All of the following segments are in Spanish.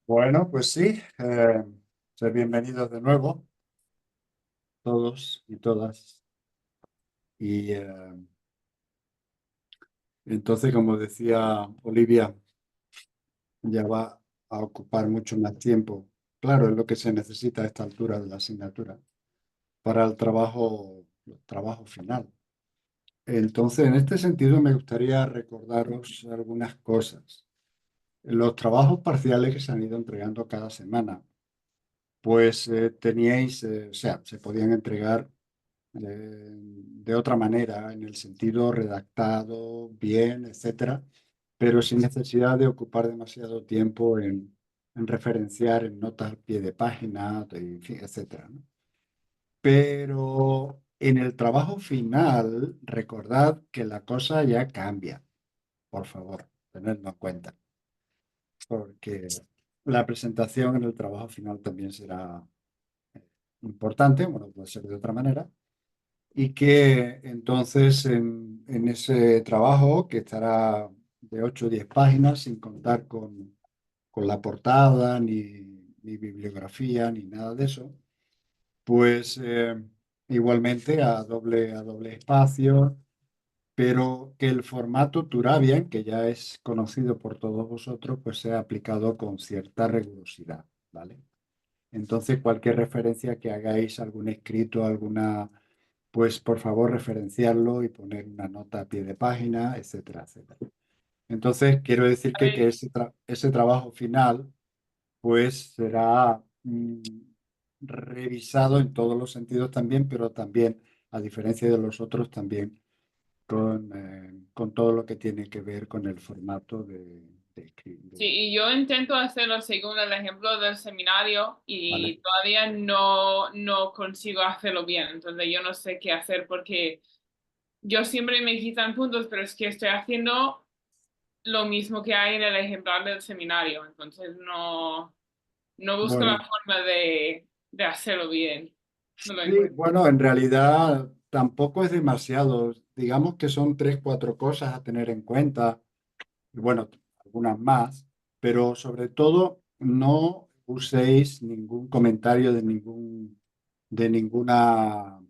Bueno, pues sí, ser bienvenidos de nuevo, todos y todas. Y entonces, como decía Olivia, ya va a ocupar mucho más tiempo. Claro, es lo que se necesita a esta altura de la asignatura para el trabajo final. Entonces, en este sentido, me gustaría recordaros algunas cosas. Los trabajos parciales que se han ido entregando cada semana, pues teníais, o sea, se podían entregar de otra manera, en el sentido redactado, bien, etcétera, pero sin necesidad de ocupar demasiado tiempo en referenciar en notas al pie de página, en fin, etcétera, ¿no? Pero en el trabajo final, recordad que la cosa ya cambia, por favor, tenedlo en cuenta, porque la presentación en el trabajo final también será importante, bueno, puede ser de otra manera, y que entonces en ese trabajo, que estará de 8 o 10 páginas, sin contar con la portada, ni bibliografía, ni nada de eso, pues igualmente a doble espacio, pero que el formato Turabian, que ya es conocido por todos vosotros, pues sea aplicado con cierta rigurosidad, ¿vale? Entonces, cualquier referencia que hagáis, algún escrito, alguna, pues por favor referenciarlo y poner una nota a pie de página, etcétera, etcétera. Entonces, quiero decir A que ver, ese trabajo final, pues será revisado en todos los sentidos también, pero también, a diferencia de los otros, también con todo lo que tiene que ver con el formato sí, y yo intento hacerlo según el ejemplo del seminario ¿vale? y todavía no consigo hacerlo bien. Entonces yo no sé qué hacer porque yo siempre me quitan puntos, pero es que estoy haciendo lo mismo que hay en el ejemplar del seminario. Entonces no busco la Bueno. forma de hacerlo bien. No lo Sí, encuentro. bueno, en realidad tampoco es demasiado. Digamos que son tres, cuatro cosas a tener en cuenta, y bueno, algunas más, pero sobre todo no uséis ningún comentario de ninguna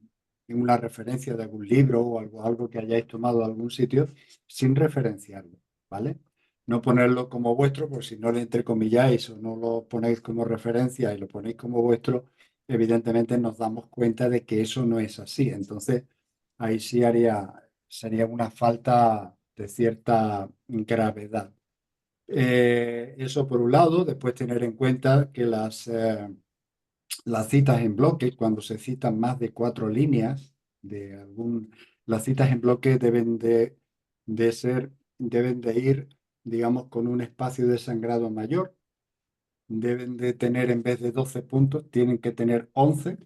referencia de algún libro o algo que hayáis tomado de algún sitio sin referenciarlo, ¿vale? No ponerlo como vuestro, por si no lo entrecomilláis o no lo ponéis como referencia y lo ponéis como vuestro, evidentemente nos damos cuenta de que eso no es así. Entonces, ahí sí sería una falta de cierta gravedad. Eso por un lado, después tener en cuenta que las citas en bloque, cuando se citan más de cuatro líneas las citas en bloque deben de ir, digamos, con un espacio de sangrado mayor. Deben de tener, en vez de 12 puntos, tienen que tener 11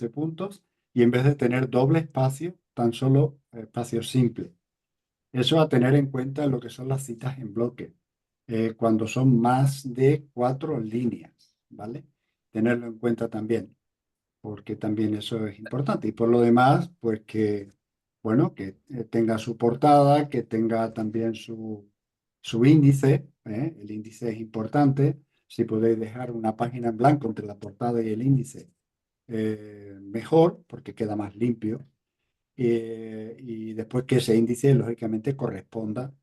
puntos, y en vez de tener doble espacio, tan solo espacio simple. Eso a tener en cuenta en lo que son las citas en bloque, cuando son más de cuatro líneas, ¿vale? Tenerlo en cuenta también, porque también eso es importante. Y por lo demás, pues que, bueno, que tenga su portada, que tenga también su índice, ¿eh? El índice es importante. Si podéis dejar una página en blanco entre la portada y el índice, mejor, porque queda más limpio. Y después que ese índice, lógicamente, corresponda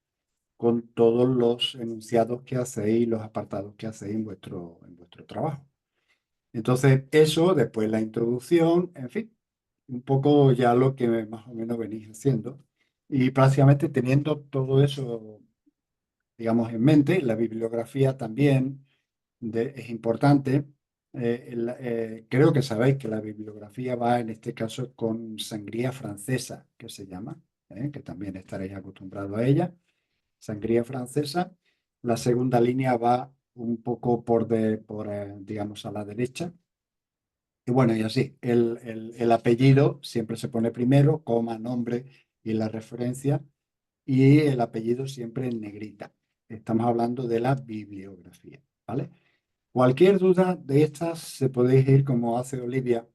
con todos los enunciados que hacéis, los apartados que hacéis en vuestro trabajo. Entonces, eso, después la introducción, en fin, un poco ya lo que más o menos venís haciendo. Y prácticamente teniendo todo eso, digamos, en mente, la bibliografía también es importante. Creo que sabéis que la bibliografía va en este caso con sangría francesa, que se llama, que también estaréis acostumbrados a ella, sangría francesa. La segunda línea va un poco digamos, a la derecha. Y bueno, y así, el apellido siempre se pone primero, coma, nombre y la referencia, y el apellido siempre en negrita. Estamos hablando de la bibliografía, ¿vale? Cualquier duda de estas se podéis ir, como hace Olivia,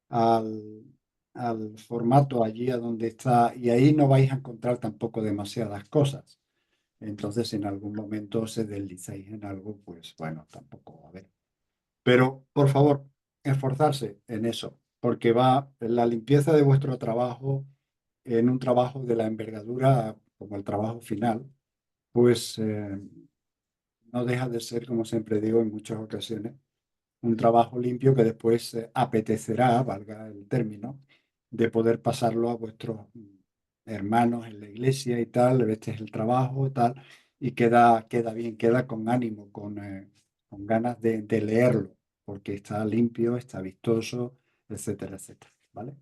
al, al formato allí a donde está, y ahí no vais a encontrar tampoco demasiadas cosas. Entonces, si en algún momento se deslizáis en algo, pues bueno, tampoco, a ver. Pero, por favor, esforzarse en eso, porque va la limpieza de vuestro trabajo en un trabajo de la envergadura como el trabajo final, pues no deja de ser, como siempre digo en muchas ocasiones, un trabajo limpio que después apetecerá, valga el término, de poder pasarlo a vuestros hermanos en la iglesia y tal, este es el trabajo y tal, y queda bien, queda con ánimo, con ganas de leerlo, porque está limpio, está vistoso, etcétera, etcétera, ¿vale?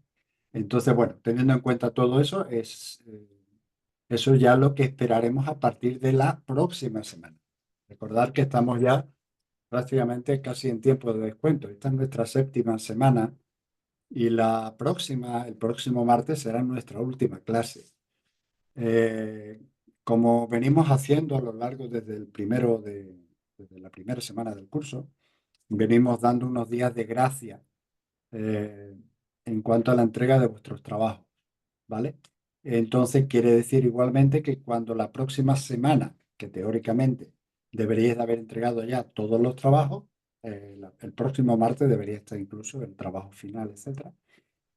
Entonces, bueno, teniendo en cuenta todo eso, eso ya lo que esperaremos a partir de la próxima semana. Recordar que estamos ya prácticamente casi en tiempo de descuento. Esta es nuestra séptima semana y el próximo martes será nuestra última clase. Eh, Como venimos haciendo a lo largo desde la primera semana del curso, venimos dando unos días de gracia eh, en cuanto a la entrega de vuestros trabajos, ¿vale? Entonces quiere decir igualmente que cuando la próxima semana, que teóricamente deberíais de haber entregado ya todos los trabajos, el próximo martes debería estar incluso el trabajo final, etcétera,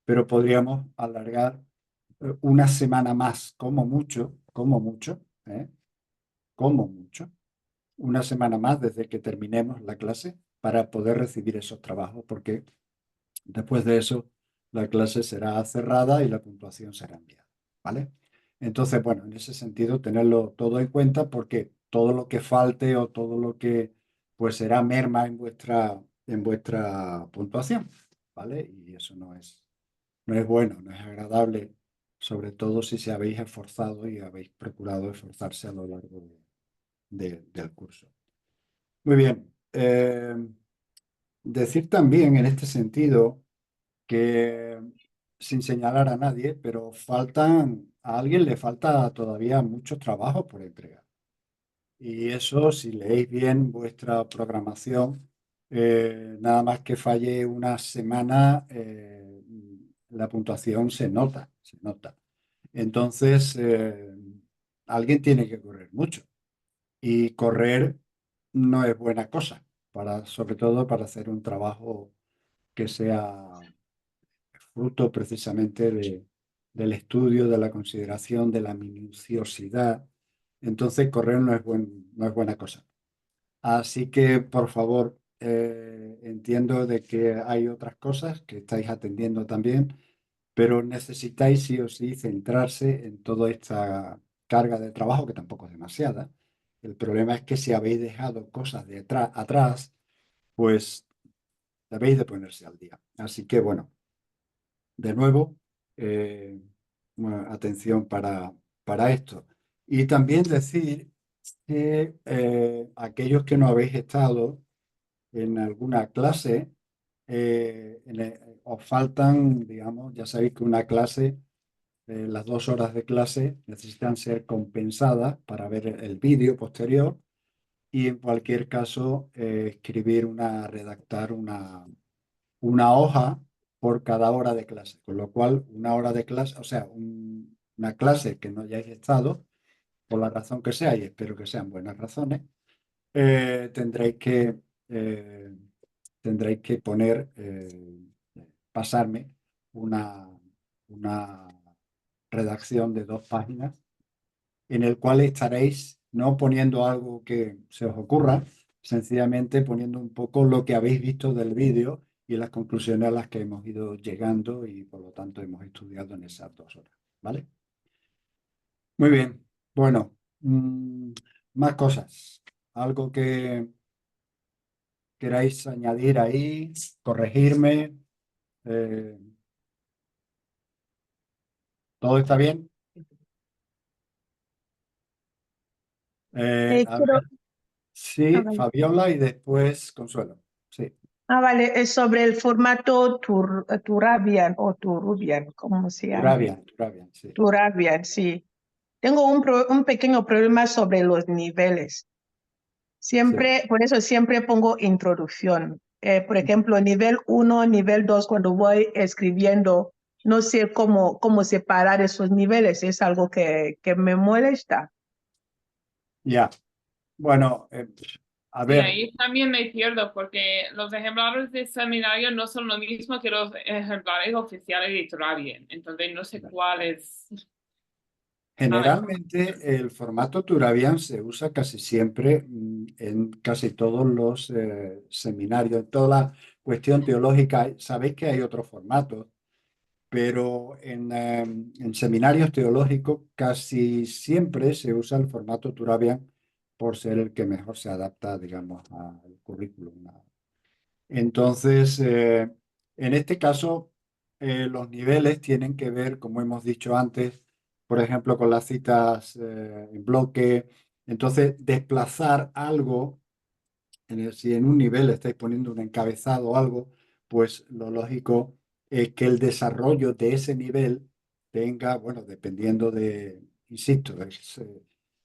pero podríamos alargar una semana más, ¿eh? Como mucho, una semana más desde que terminemos la clase para poder recibir esos trabajos, porque después de eso, la clase será cerrada y la puntuación será enviada, ¿vale? Entonces, bueno, en ese sentido, tenerlo todo en cuenta porque todo lo que falte o todo lo que pues será merma en vuestra puntuación, ¿vale? Y eso no es bueno, no es agradable, sobre todo si se habéis esforzado y habéis procurado esforzarse a lo largo del curso. Muy bien. Decir también en este sentido que sin señalar a nadie, pero a alguien le falta todavía muchos trabajos por entregar. Y eso, si leéis bien vuestra programación, nada más que falle una semana, la puntuación se nota, se nota. Entonces, alguien tiene que correr mucho. Y correr no es buena cosa, sobre todo para hacer un trabajo que sea fruto precisamente del estudio, de la consideración, de la minuciosidad. Entonces, correr no es buena cosa. Así que, por favor, entiendo de que hay otras cosas que estáis atendiendo también, pero necesitáis sí o sí centrarse en toda esta carga de trabajo, que tampoco es demasiada. El problema es que si habéis dejado cosas atrás, pues debéis de ponerse al día. Así que, bueno. De nuevo, eh, bueno, atención para esto. Y también decir que aquellos que no habéis estado en alguna clase, os faltan, digamos, ya sabéis que una clase, las 2 horas de clase necesitan ser compensadas para ver el vídeo posterior y en cualquier caso redactar una hoja por cada hora de clase, con lo cual una hora de clase, o sea, una clase que no hayáis estado, por la razón que sea, y espero que sean buenas razones, eh, tendréis que, eh, tendréis que pasarme una, una redacción de 2 páginas en el cual estaréis no poniendo algo que se os ocurra, sencillamente poniendo un poco lo que habéis visto del vídeo y las conclusiones a las que hemos ido llegando y por lo tanto hemos estudiado en esas 2 horas. ¿Vale? Muy bien. Bueno, más cosas. Algo que queráis añadir ahí, corregirme. Eh, ¿Todo está bien? A Quiero, ver, sí, vale. Fabiola y después Consuelo. Sí, Vale, es sobre el formato Turabian o Turubian, ¿cómo se llama? Turabian, sí. Turabian, sí. Tengo un pequeño problema sobre los niveles. Sí. Por eso siempre pongo introducción. Por ejemplo, nivel 1, nivel 2, cuando voy escribiendo, no sé cómo separar esos niveles. Es algo que me molesta. Ya, bueno, a Sí, ver, ahí también me pierdo porque los ejemplares de seminario no son lo mismo que los ejemplares oficiales de Turabian. Entonces no sé cuál es. Nada. generalmente el formato Turabian se usa casi siempre en casi todos los seminarios, en toda la cuestión teológica. Sabéis que hay otros formatos, pero en seminarios teológicos casi siempre se usa el formato Turabian por ser el que mejor se adapta, digamos, al currículum. Entonces, en este caso, los niveles tienen que ver, como hemos dicho antes, por ejemplo, con las citas en bloque. Entonces, desplazar algo si en un nivel estáis poniendo un encabezado o algo, pues lo lógico es que el desarrollo de ese nivel tenga, bueno, dependiendo de, insisto,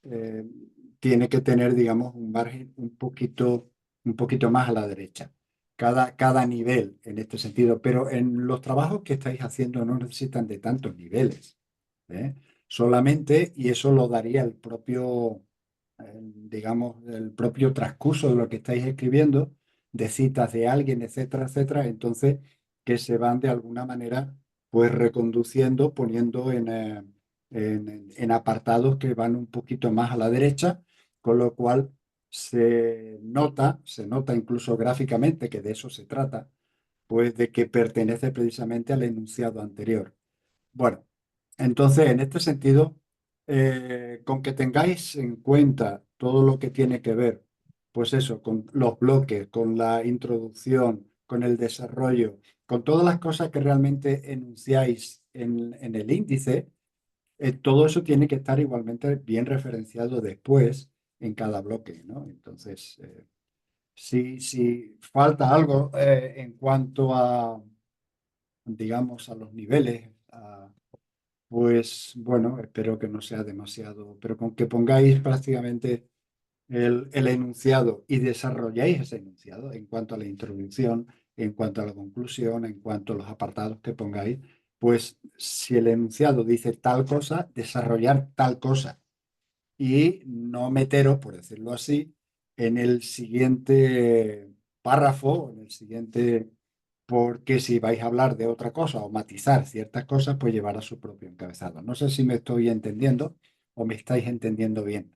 eh, tiene que tener, digamos, un margen un poquito más a la derecha. Cada nivel en este sentido, pero en los trabajos que estáis haciendo no necesitan de tantos niveles, ¿eh? Solamente, y eso lo daría digamos, el propio transcurso de lo que estáis escribiendo, de citas de alguien, etcétera, etcétera, entonces que se van de alguna manera pues reconduciendo, poniendo en apartados que van un poquito más a la derecha, con lo cual se nota incluso gráficamente que de eso se trata, pues de que pertenece precisamente al enunciado anterior. Bueno, entonces, en este sentido, con que tengáis en cuenta todo lo que tiene que ver, pues eso, con los bloques, con la introducción, con el desarrollo, con todas las cosas que realmente enunciáis en el índice, todo eso tiene que estar igualmente bien referenciado después en cada bloque, ¿no? Entonces, si falta algo en cuanto a, digamos, a los niveles, pues bueno, espero que no sea demasiado, pero con que pongáis prácticamente el enunciado y desarrolláis ese enunciado en cuanto a la introducción, en cuanto a la conclusión, en cuanto a los apartados que pongáis, pues si el enunciado dice tal cosa, desarrollar tal cosa y no meteros, por decirlo así, en el siguiente párrafo, en el siguiente, porque si vais a hablar de otra cosa o matizar ciertas cosas, pues llevará su propio encabezado. No sé si me estoy entendiendo o me estáis entendiendo bien,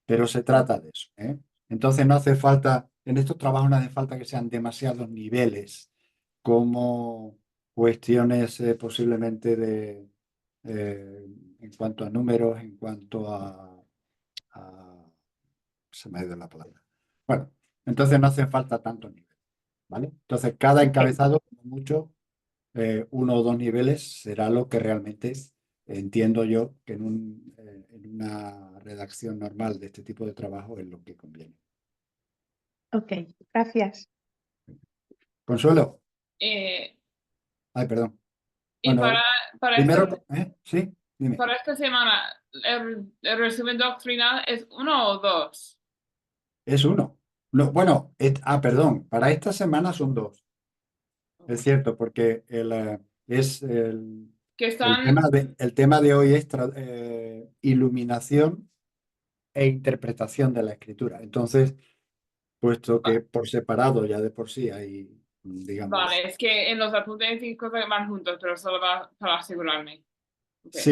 pero se trata de eso, ¿eh? Entonces no hace falta, en estos trabajos no hace falta que sean demasiados niveles como cuestiones posiblemente eh, en cuanto a números, en cuanto a- se me ha ido la palabra. Bueno, entonces no hace falta tantos niveles, ¿vale? Entonces cada Ok, encabezado, como mucho, uno o dos niveles será lo que realmente entiendo yo que en una redacción normal de este tipo de trabajo es lo que conviene. ok, gracias. Consuelo, Eh, ay, perdón. y Bueno, para esta, primero, ¿sí? Dime. para esta semana, el resumen doctrinal es uno o dos. Es uno. No, bueno, perdón, para esta semana son dos. Es cierto, porque es Que están, el tema de hoy es iluminación e interpretación de la escritura. Entonces, puesto que por separado ya de por sí hay, digamos, vale, es que en los apuntes y cosas van juntos, pero solo para asegurarme. Ok, sí,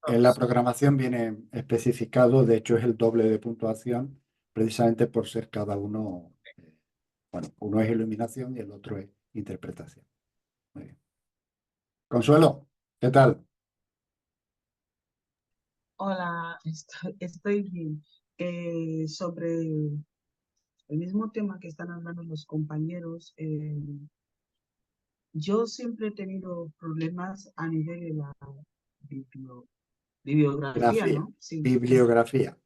en la dos. programación viene especificado, de hecho es el doble de puntuación, precisamente por ser cada uno, bueno, uno es iluminación y el otro es interpretación. Muy bien. Consuelo, ¿qué tal? Hola, estoy bien. Sobre el mismo tema que están hablando los compañeros, yo siempre he tenido problemas a nivel de la biblio- bibliografía, Grafía, ¿no? Sí. bibliografía.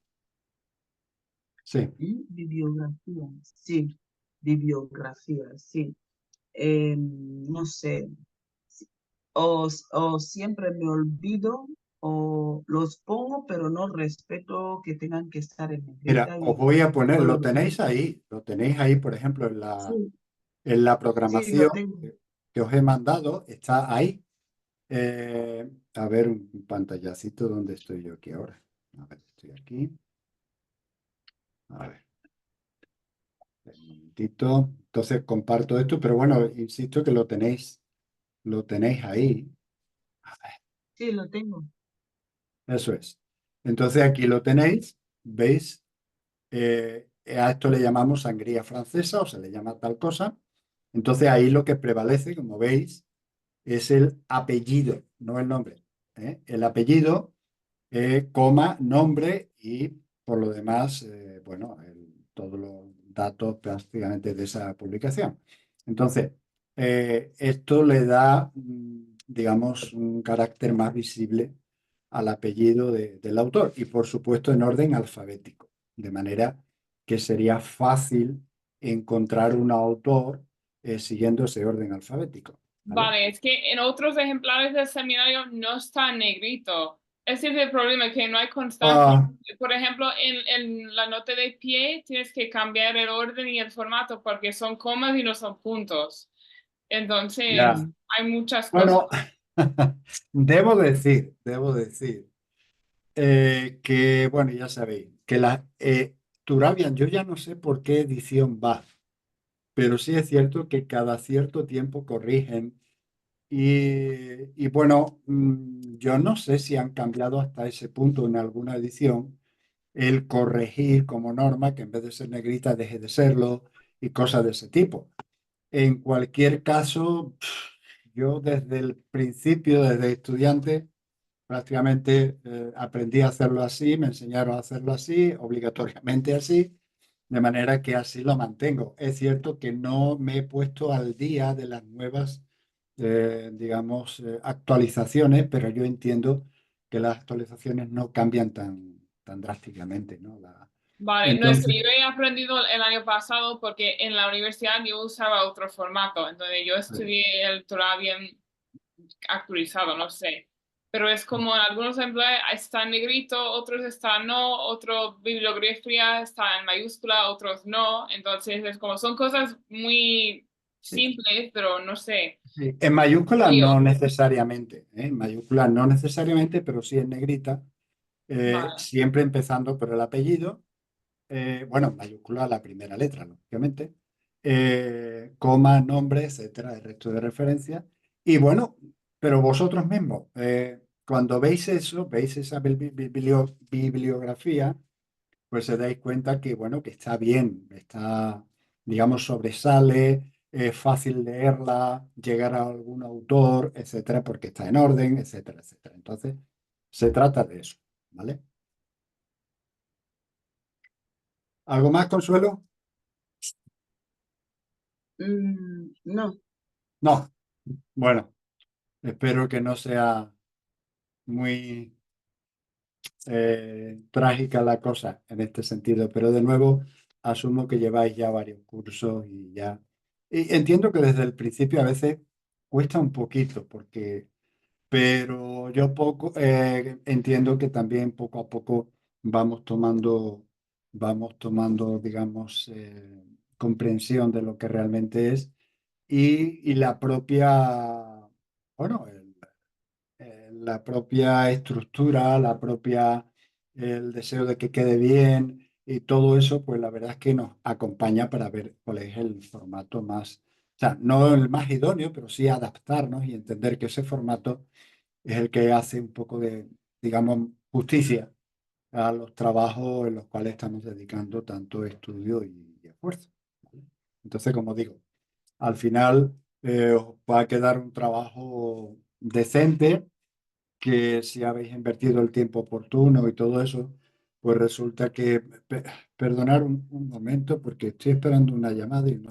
Sí, Bibliografía, sí. Bibliografía, sí. No sé, o siempre me olvido o los pongo, pero no respeto que tengan que estar en mira, negrita os y voy a poner, puedo ver. lo tenéis ahí, por ejemplo, Sí, en la sí, programación lo tengo. que os he mandado, está ahí. A ver un pantallacito donde estoy yo aquí ahora. A ver, estoy aquí. Un momentito. Entonces comparto esto, pero bueno, insisto que lo tenéis ahí. Sí, lo tengo. Eso es. Entonces aquí lo tenéis, ¿veis? A esto le llamamos sangría francesa o se le llama tal cosa. Entonces ahí lo que prevalece, como veis, es el apellido, no el nombre. ¿Eh? El apellido, coma, nombre y por lo demás, bueno, todos los datos prácticamente de esa publicación. Entonces, esto le da, digamos, un carácter más visible al apellido del autor y por supuesto en orden alfabético, de manera que sería fácil encontrar un autor siguiendo ese orden alfabético. ¿Vale? Vale, es que en otros ejemplares del seminario no está en negrito. Ese es el problema, que no hay constancia. Ah, Por ejemplo, en la nota de pie tienes que cambiar el orden y el formato porque son comas y no son puntos. Entonces, ya. hay muchas cosas. Bueno, debo decir que, bueno, ya sabéis, que la Turabian, yo ya no sé por qué edición va, pero sí es cierto que cada cierto tiempo corrigen y bueno, yo no sé si han cambiado hasta ese punto en alguna edición el corregir como norma, que en vez de ser negrita deje de serlo y cosas de ese tipo. En cualquier caso, yo desde el principio, desde estudiante, prácticamente aprendí a hacerlo así, me enseñaron a hacerlo así, obligatoriamente así, de manera que así lo mantengo. Es cierto que no me he puesto al día de las nuevas, digamos, actualizaciones, pero yo entiendo que las actualizaciones no cambian tan drásticamente, ¿no? Vale, no es que Entonces, yo he aprendido el año pasado porque en la universidad yo usaba otro formato, entonces yo estudié el Torah bien actualizado, no sé. Pero es como en algunos ejemplos está en negrito, otros está no, otro bibliografía está en mayúscula, otros no. Entonces es como son cosas muy sí. simples, pero no sé. Sí, en mayúsculas Lío. no necesariamente, ¿eh? En mayúsculas no necesariamente, pero sí en negrita, Vale, siempre empezando por el apellido, bueno, en mayúscula la primera letra, lógicamente, coma, nombre, etcétera, el resto de referencias. Y bueno, pero vosotros mismos, cuando veis eso, veis esa bibliografía, pues se dais cuenta que, bueno, que está bien, está, digamos, sobresale, es fácil leerla, llegar a algún autor, etcétera, porque está en orden, etcétera, etcétera. Entonces, se trata de eso, ¿vale? ¿Algo más, Consuelo? No, No. Bueno, espero que no sea muy trágica la cosa en este sentido, pero de nuevo asumo que lleváis ya varios cursos y ya. Y entiendo que desde el principio a veces cuesta un poquito, porque, pero yo poco entiendo que también poco a poco vamos tomando, digamos, comprensión de lo que realmente es y la propia, bueno, la propia estructura, el deseo de que quede bien y todo eso, pues la verdad es que nos acompaña para ver cuál es el formato más, o sea, no el más idóneo, pero sí adaptarnos y entender que ese formato es el que hace un poco de, digamos, justicia a los trabajos en los cuales estamos dedicando tanto estudio y esfuerzo. Entonces, como digo, al final os va a quedar un trabajo decente que si habéis invertido el tiempo oportuno y todo eso, pues resulta que, perdonar un momento porque estoy esperando una llamada y no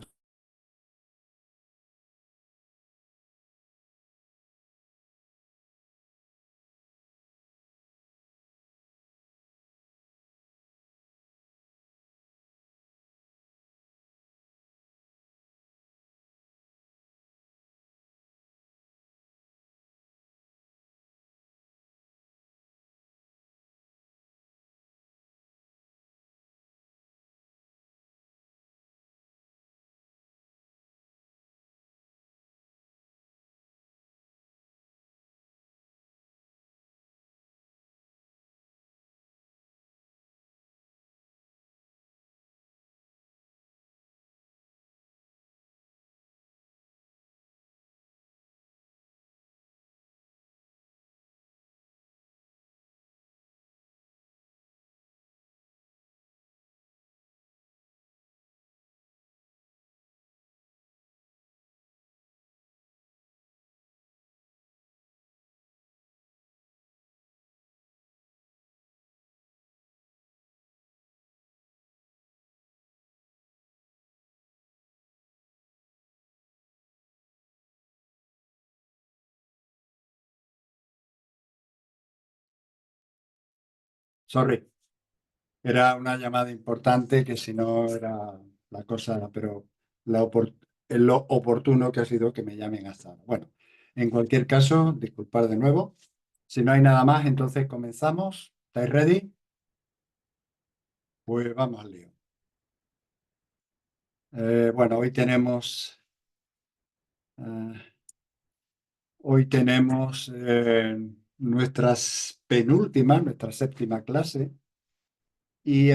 Sorry, era una llamada importante que si no era la cosa, pero es lo oportuno que ha sido que me llamen hasta ahora. Bueno, en cualquier caso, disculpad de nuevo. Si no hay nada más, entonces comenzamos. ¿Estáis ready? Pues vamos al lío. Bueno, eh, hoy tenemos nuestra séptima clase y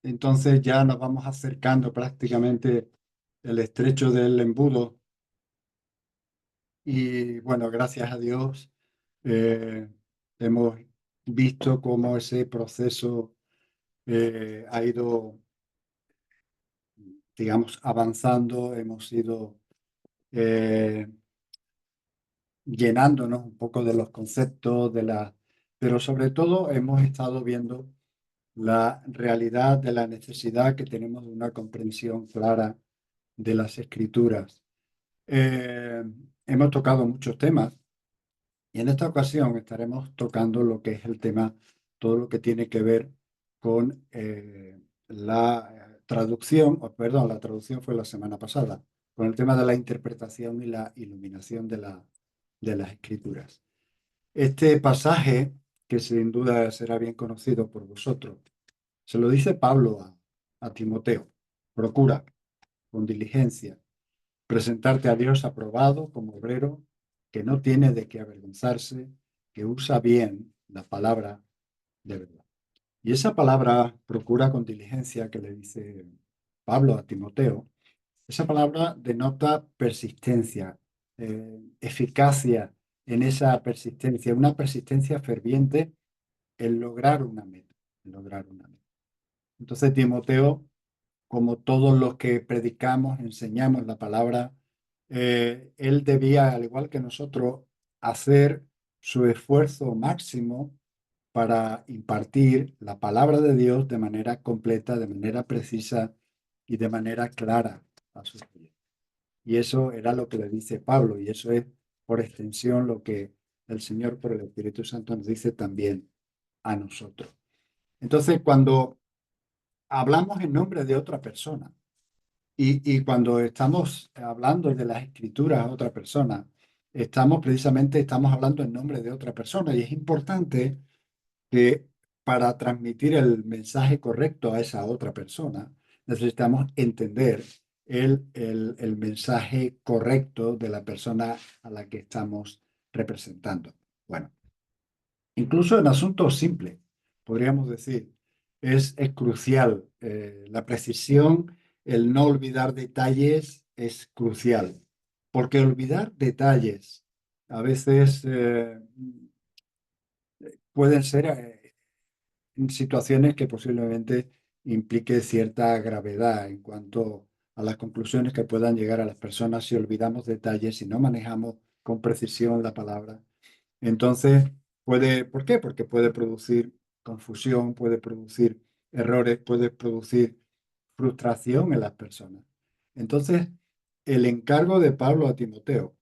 entonces ya nos vamos acercando prácticamente el estrecho del embudo y bueno, gracias a Dios eh, hemos visto cómo ese proceso ha ido, digamos, avanzando, hemos ido eh, llenándonos un poco de los conceptos, pero sobre todo hemos estado viendo la realidad de la necesidad que tenemos de una comprensión clara de las escrituras. Eh, Hemos tocado muchos temas y en esta ocasión estaremos tocando lo que es el tema, todo lo que tiene que ver con la traducción, perdón, la traducción fue la semana pasada, con el tema de la interpretación y la iluminación de las escrituras. Este pasaje, que sin duda será bien conocido por vosotros, se lo dice Pablo a Timoteo. Procura con diligencia presentarte a Dios aprobado como obrero que no tiene de qué avergonzarse, que usa bien la palabra de verdad. Y esa palabra, procura con diligencia, que le dice Pablo a Timoteo, esa palabra denota persistencia, eficacia en esa persistencia, una persistencia ferviente en lograr una meta, en lograr una meta. Entonces, Timoteo, como todos los que predicamos, enseñamos la palabra, él debía, al igual que nosotros, hacer su esfuerzo máximo para impartir la palabra de Dios de manera completa, de manera precisa y de manera clara a sus oyentes. Y eso era lo que le dice Pablo, y eso es por extensión lo que el Señor por el Espíritu Santo nos dice también a nosotros. Entonces, cuando hablamos en nombre de otra persona, y cuando estamos hablando de las escrituras a otra persona, estamos hablando en nombre de otra persona y es importante que para transmitir el mensaje correcto a esa otra persona, necesitamos entender el mensaje correcto de la persona a la que estamos representando. Bueno, incluso en asuntos simples, podríamos decir, es crucial. La precisión, el no olvidar detalles es crucial, porque olvidar detalles a veces pueden ser en situaciones que posiblemente implique cierta gravedad en cuanto a las conclusiones que puedan llegar a las personas si olvidamos detalles, si no manejamos con precisión la palabra. Entonces, ¿por qué? Porque puede producir confusión, puede producir errores, puede producir frustración en las personas. Entonces, el encargo de Pablo a Timoteo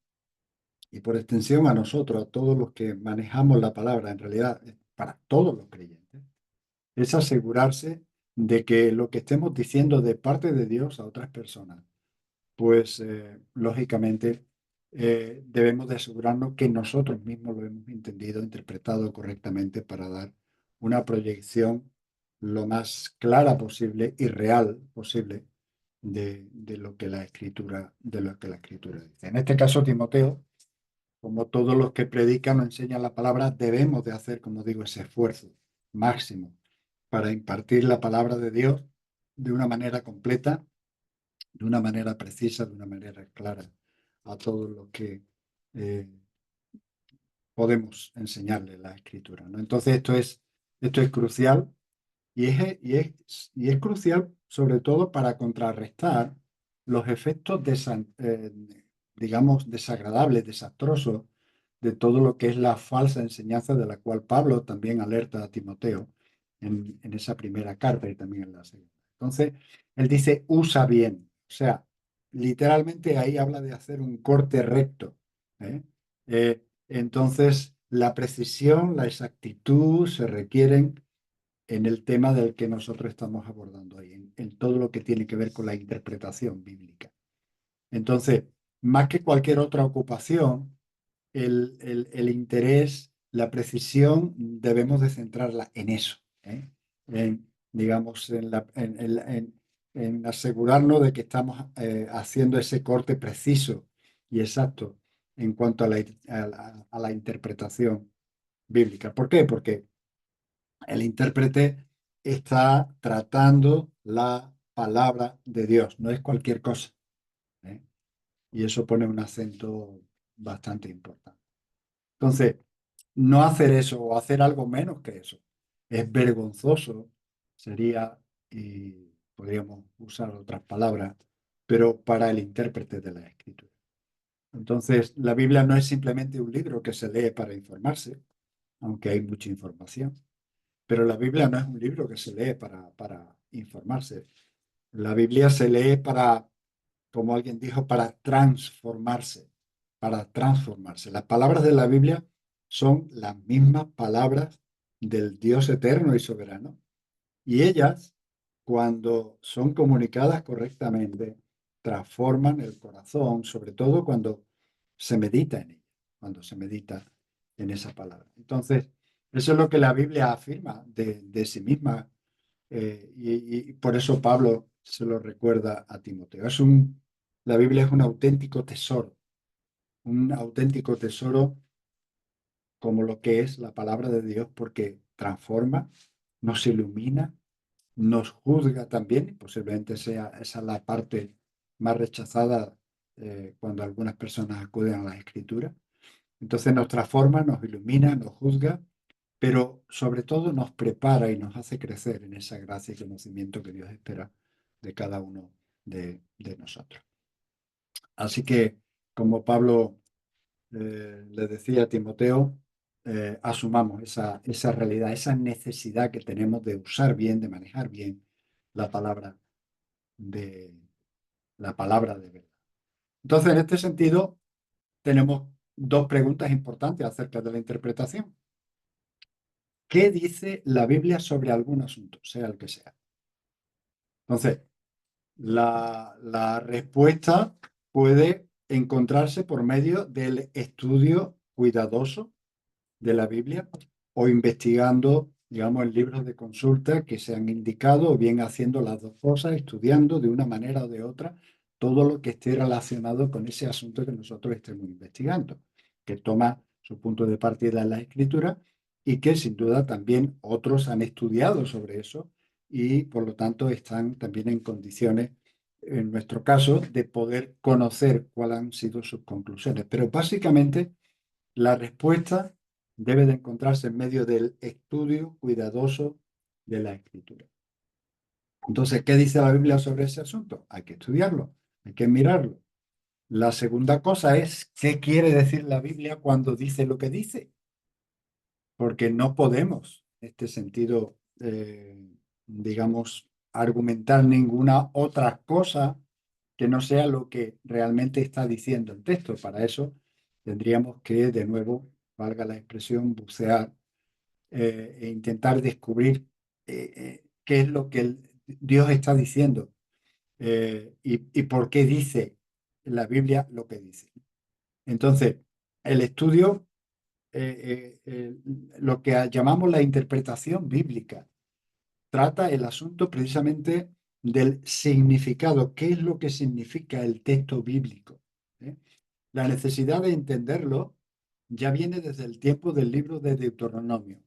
y por extensión a nosotros, a todos los que manejamos la palabra, en realidad, para todos los creyentes, es asegurarse de que lo que estemos diciendo de parte de Dios a otras personas, pues lógicamente debemos de asegurarnos que nosotros mismos lo hemos entendido, interpretado correctamente para dar una proyección lo más clara posible y real posible de lo que de lo que la escritura dice. En este caso, Timoteo, como todos los que predican o enseñan la palabra, debemos de hacer, como digo, ese esfuerzo máximo para impartir la palabra de Dios de una manera completa, de una manera precisa, de una manera clara a todos los que eh, podemos enseñarle la escritura, ¿no? Entonces esto es crucial y es crucial sobre todo para contrarrestar los efectos, digamos, desagradables, desastrosos de todo lo que es la falsa enseñanza de la cual Pablo también alerta a Timoteo en esa primera carta y también en la segunda. Entonces, él dice, usa bien. O sea, literalmente ahí habla de hacer un corte recto. Entonces, la precisión, la exactitud se requieren en el tema del que nosotros estamos abordando ahí, en todo lo que tiene que ver con la interpretación bíblica. Entonces, más que cualquier otra ocupación, el interés, la precisión, debemos de centrarla en eso, ¿eh? Digamos, en asegurarnos de que estamos haciendo ese corte preciso y exacto en cuanto a la interpretación bíblica. ¿Por qué? Porque el intérprete está tratando la palabra de Dios, no es cualquier cosa, ¿eh? Y eso pone un acento bastante importante. Entonces, no hacer eso o hacer algo menos que eso es vergonzoso, sería, y podríamos usar otras palabras, pero para el intérprete de la escritura. Entonces, la Biblia no es simplemente un libro que se lee para informarse, aunque hay mucha información, pero la Biblia no es un libro que se lee para informarse. La Biblia se lee para, como alguien dijo, para transformarse, para transformarse. Las palabras de la Biblia son las mismas palabras del Dios eterno y soberano. Y ellas, cuando son comunicadas correctamente, transforman el corazón, sobre todo cuando se medita en ella, cuando se medita en esa palabra. Entonces, eso es lo que la Biblia afirma de sí misma, y por eso Pablo se lo recuerda a Timoteo. La Biblia es un auténtico tesoro como lo que es la palabra de Dios, porque transforma, nos ilumina, nos juzga también, y posiblemente sea esa la parte más rechazada cuando algunas personas acuden a la Escritura. Entonces nos transforma, nos ilumina, nos juzga, pero sobre todo nos prepara y nos hace crecer en esa gracia y conocimiento que Dios espera de cada uno de nosotros. Así que, como Pablo le decía a Timoteo, asumamos esa realidad, esa necesidad que tenemos de usar bien, de manejar bien la palabra de, la palabra de verdad. Entonces, en este sentido, tenemos dos preguntas importantes acerca de la interpretación. ¿Qué dice la Biblia sobre algún asunto, sea el que sea? Entonces, la respuesta puede encontrarse por medio del estudio cuidadoso de la Biblia o investigando, digamos, en libros de consulta que se han indicado, o bien haciendo las dos cosas, estudiando de una manera o de otra todo lo que esté relacionado con ese asunto que nosotros estemos investigando, que toma su punto de partida en la Escritura y que sin duda también otros han estudiado sobre eso y por lo tanto están también en condiciones, en nuestro caso, de poder conocer cuáles han sido sus conclusiones. Pero básicamente la respuesta debe de encontrarse en medio del estudio cuidadoso de la Escritura. Entonces, ¿qué dice la Biblia sobre ese asunto? Hay que estudiarlo, hay que mirarlo. La segunda cosa es, ¿qué quiere decir la Biblia cuando dice lo que dice? Porque no podemos, en este sentido, digamos, argumentar ninguna otra cosa que no sea lo que realmente está diciendo el texto. Para eso tendríamos que, de nuevo, valga la expresión, bucear e intentar descubrir qué es lo que Dios está diciendo y por qué dice la Biblia lo que dice. Entonces, el estudio, lo que llamamos la interpretación bíblica, trata el asunto precisamente del significado, qué es lo que significa el texto bíblico, ¿eh? La necesidad de entenderlo ya viene desde el tiempo del libro de Deuteronomio.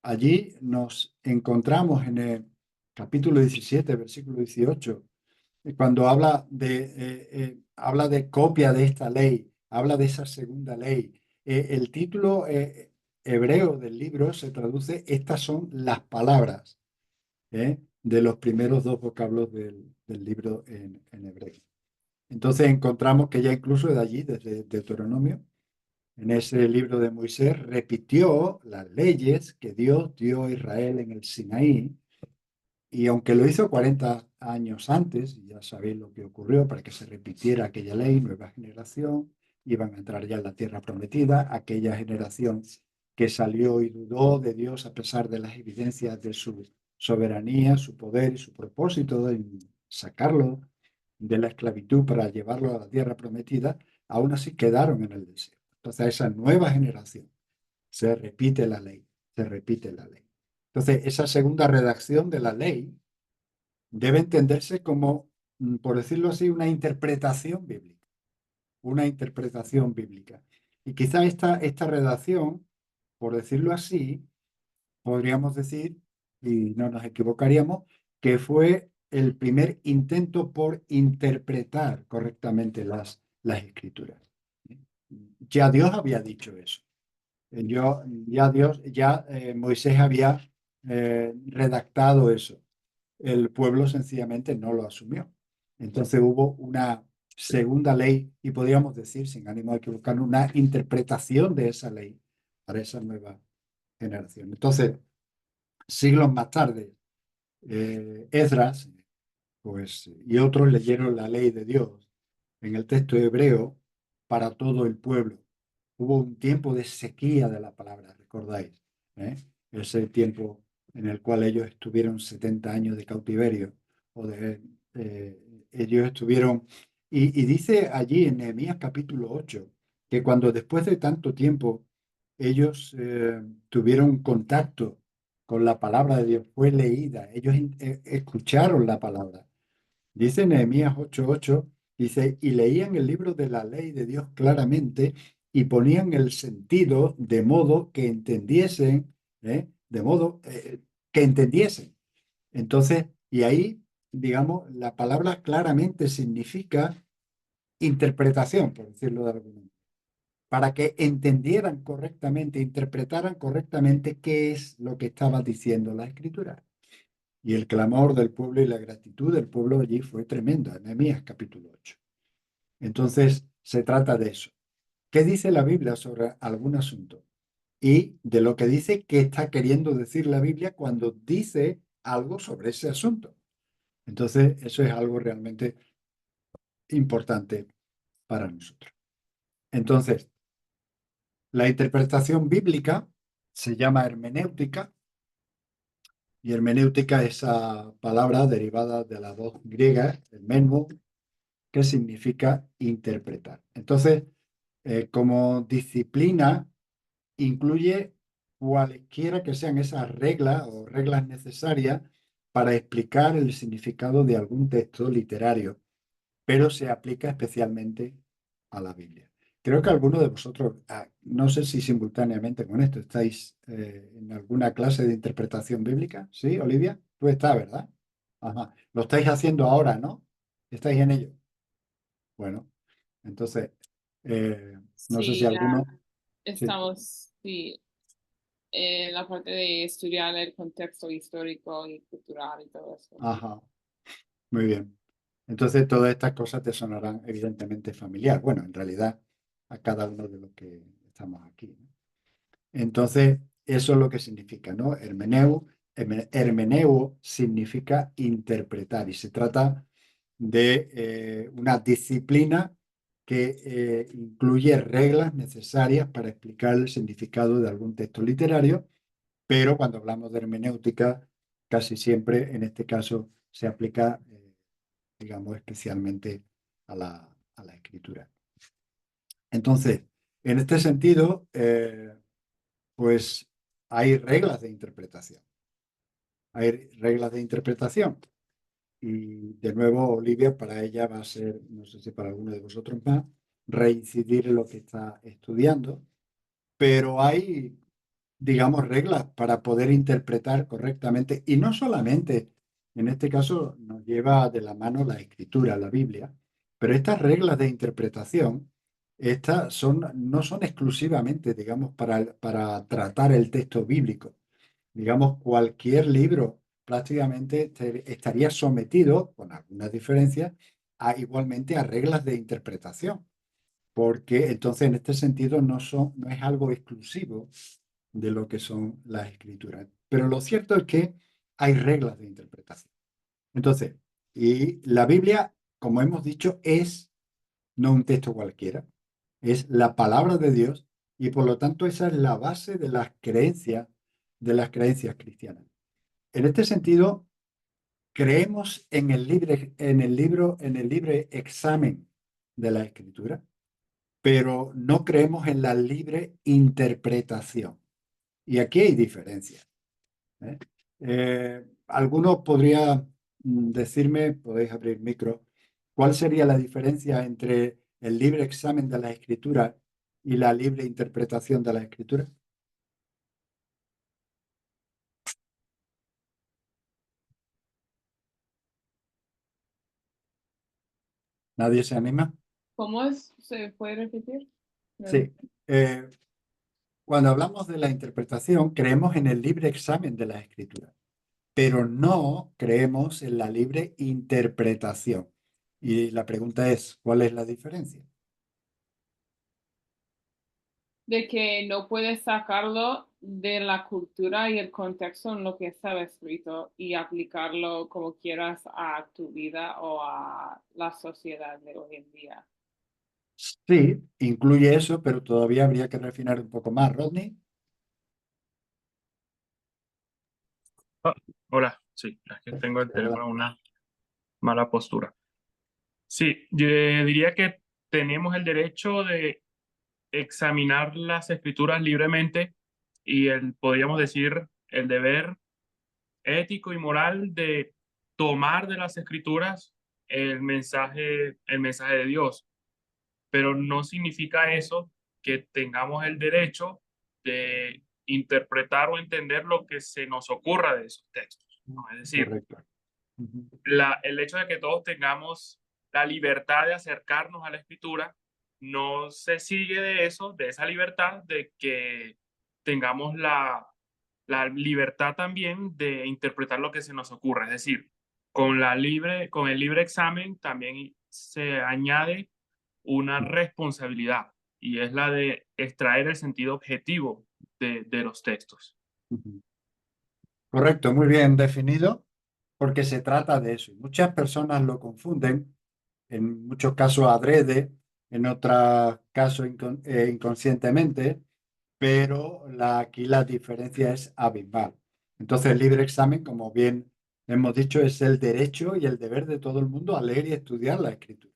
Allí nos encontramos en el capítulo 17, versículo 18, cuando habla de copia de esta ley, habla de esa segunda ley. El título hebreo del libro se traduce, estas son las palabras de los primeros dos vocablos del libro en hebreo. Entonces encontramos que ya incluso de allí, desde Deuteronomio, en ese libro de Moisés, repitió las leyes que Dios dio a Israel en el Sinaí, y aunque lo hizo 40 años antes, y ya sabéis lo que ocurrió para que se repitiera aquella ley, nueva generación, iban a entrar ya en la tierra prometida, aquella generación que salió y dudó de Dios a pesar de las evidencias de su soberanía, su poder y su propósito en sacarlo de la esclavitud para llevarlo a la tierra prometida, aún así quedaron en el desierto. Entonces, a esa nueva generación se repite la ley, se repite la ley. Entonces, esa segunda redacción de la ley debe entenderse como, por decirlo así, una interpretación bíblica, una interpretación bíblica. Y quizá esta redacción, por decirlo así, podríamos decir, y no nos equivocaríamos, que fue el primer intento por interpretar correctamente las escrituras. Ya Dios había dicho eso. Moisés había redactado eso. El pueblo sencillamente no lo asumió. Entonces hubo una segunda ley y podríamos decir, sin ánimo de equivocarnos, una interpretación de esa ley para esa nueva generación. Entonces, siglos más tarde, Esdras, pues, y otros leyeron la ley de Dios en el texto hebreo para todo el pueblo. Hubo un tiempo de sequía de la palabra, ¿recordáis? ¿Eh? Ese tiempo en el cual ellos estuvieron 70 años de cautiverio, ellos estuvieron, y dice allí en Nehemías capítulo 8, que cuando después de tanto tiempo ellos tuvieron contacto con la palabra de Dios, fue leída, ellos escucharon la palabra. Dice Nehemías 8:8, dice, y leían el libro de la ley de Dios claramente y ponían el sentido de modo que entendiesen, de modo que entendiesen. Entonces, y ahí, digamos, la palabra claramente significa interpretación, por decirlo de alguna manera, para que entendieran correctamente, interpretaran correctamente qué es lo que estaba diciendo la Escritura. Y el clamor del pueblo y la gratitud del pueblo allí fue tremenda, Nehemías capítulo 8. Entonces, se trata de eso. ¿Qué dice la Biblia sobre algún asunto? Y de lo que dice, qué está queriendo decir la Biblia cuando dice algo sobre ese asunto. Entonces, eso es algo realmente importante para nosotros. Entonces, la interpretación bíblica se llama hermenéutica, y hermenéutica es esa palabra derivada de la voz griega, el menmo, que significa interpretar. Entonces, como disciplina, incluye cualquiera que sean esas reglas o reglas necesarias para explicar el significado de algún texto literario, pero se aplica especialmente a la Biblia. Creo que algunos de vosotros, no sé si simultáneamente con esto, estáis en alguna clase de interpretación bíblica. ¿Sí, Olivia? Tú estás, ¿verdad? Ajá. Lo estáis haciendo ahora, ¿no? ¿Estáis en ello? Bueno, entonces, no sé si Sí, ya alguno... Sí. estamos, sí, en la parte de estudiar el contexto histórico y cultural y todo eso. Ajá, muy bien. Entonces, todas estas cosas te sonarán evidentemente familiar. Bueno, en realidad, a cada uno de los que estamos aquí, ¿no? Entonces, eso es lo que significa, ¿no? Hermeneu significa interpretar y se trata de una disciplina que incluye reglas necesarias para explicar el significado de algún texto literario, pero cuando hablamos de hermenéutica, casi siempre en este caso se aplica, digamos, especialmente a la escritura. Entonces, en este sentido, pues hay reglas de interpretación. Hay reglas de interpretación. Y de nuevo, Olivia, para ella va a ser, no sé si para alguno de vosotros más, reincidir en lo que está estudiando, pero hay, digamos, reglas para poder interpretar correctamente. Y no solamente, en este caso, nos lleva de la mano la escritura, la Biblia, pero estas reglas de interpretación, no son exclusivamente, digamos, para tratar el texto bíblico. Digamos, cualquier libro prácticamente estaría sometido, con algunas diferencias, igualmente a reglas de interpretación, porque entonces en este sentido no es algo exclusivo de lo que son las escrituras. Pero lo cierto es que hay reglas de interpretación. Entonces, y la Biblia, como hemos dicho, es no un texto cualquiera, es la palabra de Dios Y por lo tanto, esa es la base de las creencias cristianas. En este sentido, creemos en el libre examen de la Escritura, pero no creemos en la libre interpretación. Y aquí hay diferencias, ¿eh? ¿Alguno podría decirme, podéis abrir micro, cuál sería la diferencia entre el libre examen de la Escritura y la libre interpretación de la Escritura? ¿Nadie se anima? ¿Cómo es? ¿Se puede repetir? Sí. Eh, Cuando hablamos de la interpretación, creemos en el libre examen de la Escritura, pero no creemos en la libre interpretación. Y la pregunta es, ¿cuál es la diferencia? De que no puedes sacarlo de la cultura y el contexto en lo que estaba escrito y aplicarlo como quieras a tu vida o a la sociedad de hoy en día. Sí, incluye eso, pero todavía habría que refinar un poco más. Rodney, Ah, hola, sí, es que tengo el teléfono adelante. en una mala postura. Sí, yo diría que tenemos el derecho de examinar las escrituras libremente y podríamos decir, el deber ético y moral de tomar de las escrituras el mensaje de Dios. Pero no significa eso que tengamos el derecho de interpretar o entender lo que se nos ocurra de esos textos, ¿no? Es decir, Correcto. Ujú. el hecho de que todos tengamos la libertad de acercarnos a la escritura, no se sigue de eso, de esa libertad, de que tengamos la libertad también de interpretar lo que se nos ocurra. Es decir, con el libre examen también se añade una responsabilidad y es la de extraer el sentido objetivo de los textos. Ujú. Correcto, muy bien definido, porque se trata de eso. Muchas personas lo confunden, en muchos casos adrede, en otros casos inconscientemente, pero aquí la diferencia es abismal. Entonces, el libre examen, como bien hemos dicho, es el derecho y el deber de todo el mundo a leer y estudiar la escritura.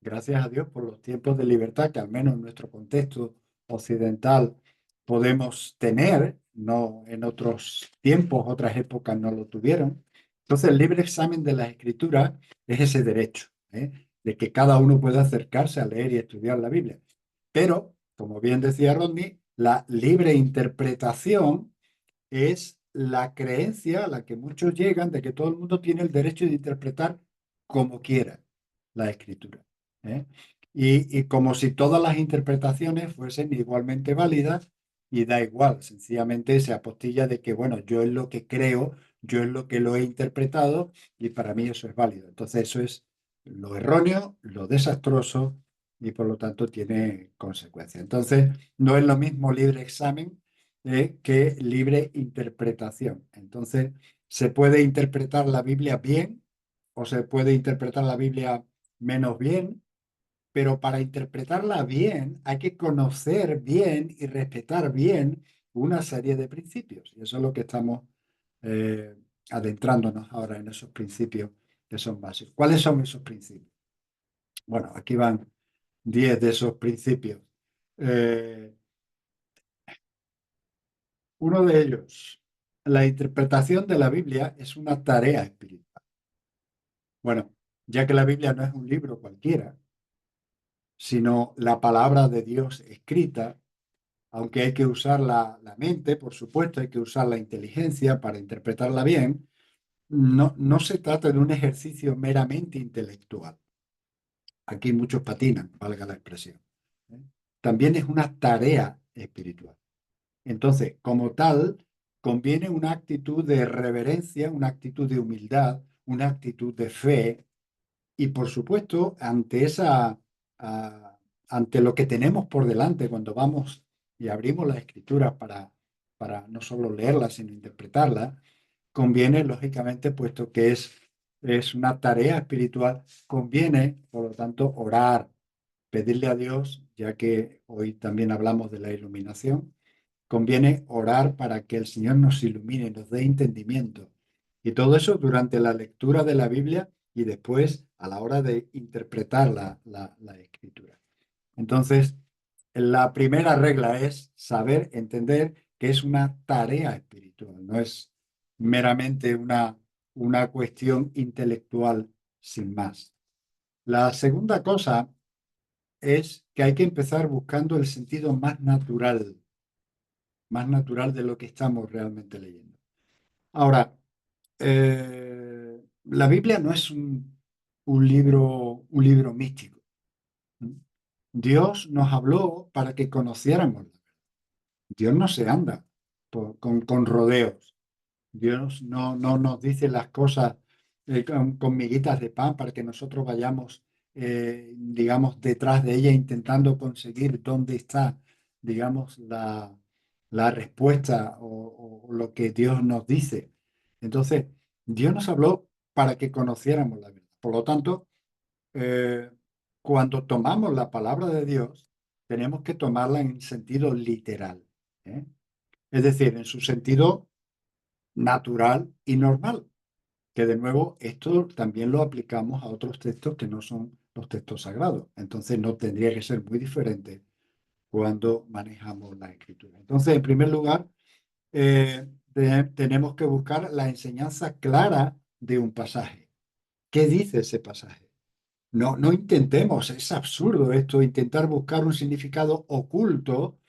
Gracias a Dios por los tiempos de libertad que al menos en nuestro contexto occidental podemos tener, no en otros tiempos, otras épocas no lo tuvieron. Entonces, el libre examen de la escritura es ese derecho, de que cada uno pueda acercarse a leer y estudiar la Biblia. Pero, como bien decía Rodney, la libre interpretación es la creencia a la que muchos llegan de que todo el mundo tiene el derecho de interpretar como quiera la escritura, ¿eh? Y como si todas las interpretaciones fuesen igualmente válidas y da igual, sencillamente se apostilla de que, bueno, yo es lo que creo, yo es lo que lo he interpretado y para mí eso es válido. Entonces eso es lo erróneo, lo desastroso y por lo tanto tiene consecuencias. Entonces no es lo mismo libre examen que libre interpretación. Entonces, se puede interpretar la Biblia bien o se puede interpretar la Biblia menos bien, pero para interpretarla bien hay que conocer bien y respetar bien una serie de principios. Y eso es lo que estamos eh, adentrándonos ahora en esos principios que son básicos. ¿Cuáles son esos principios? Bueno, aquí van 10 de esos principios. Eh, Uno de ellos, la interpretación de la Biblia es una tarea espiritual. Bueno, ya que la Biblia no es un libro cualquiera, sino la palabra de Dios escrita, aunque hay que usar la mente, por supuesto, hay que usar la inteligencia para interpretarla bien, no se trata de un ejercicio meramente intelectual. Aquí muchos patinan, valga la expresión, ¿eh? También es una tarea espiritual. Entonces, como tal, conviene una actitud de reverencia, una actitud de humildad, una actitud de fe y, por supuesto, ah, ante lo que tenemos por delante cuando vamos y abrimos las escrituras para no solo leerlas, sino interpretarlas, conviene, lógicamente, puesto que es una tarea espiritual, conviene, por lo tanto, orar, pedirle a Dios, ya que hoy también hablamos de la iluminación, conviene orar para que el Señor nos ilumine, nos dé entendimiento. Y todo eso durante la lectura de la Biblia y después a la hora de interpretar la Escritura. Entonces, la primera regla es saber, entender que es una tarea espiritual, no es meramente una cuestión intelectual sin más. La segunda cosa es que hay que empezar buscando el sentido más natural de lo que estamos realmente leyendo. Ahora, la Biblia no es un libro místico. Dios nos habló para que conociéramos. Dios no se anda con rodeos. Dios no nos dice las cosas con miguitas de pan para que nosotros vayamos, digamos, detrás de ella intentando conseguir dónde está, digamos, la respuesta o lo que Dios nos dice. Entonces, Dios nos habló para que conociéramos la verdad. Por lo tanto, eh, cuando tomamos la palabra de Dios, tenemos que tomarla en sentido literal, ¿eh? Es decir, en su sentido natural y normal, que de nuevo esto también lo aplicamos a otros textos que no son los textos sagrados. Entonces no tendría que ser muy diferente cuando manejamos la escritura. Entonces, en primer lugar, tenemos que buscar la enseñanza clara de un pasaje. ¿Qué dice ese pasaje? No intentemos, es absurdo esto, intentar buscar un significado oculto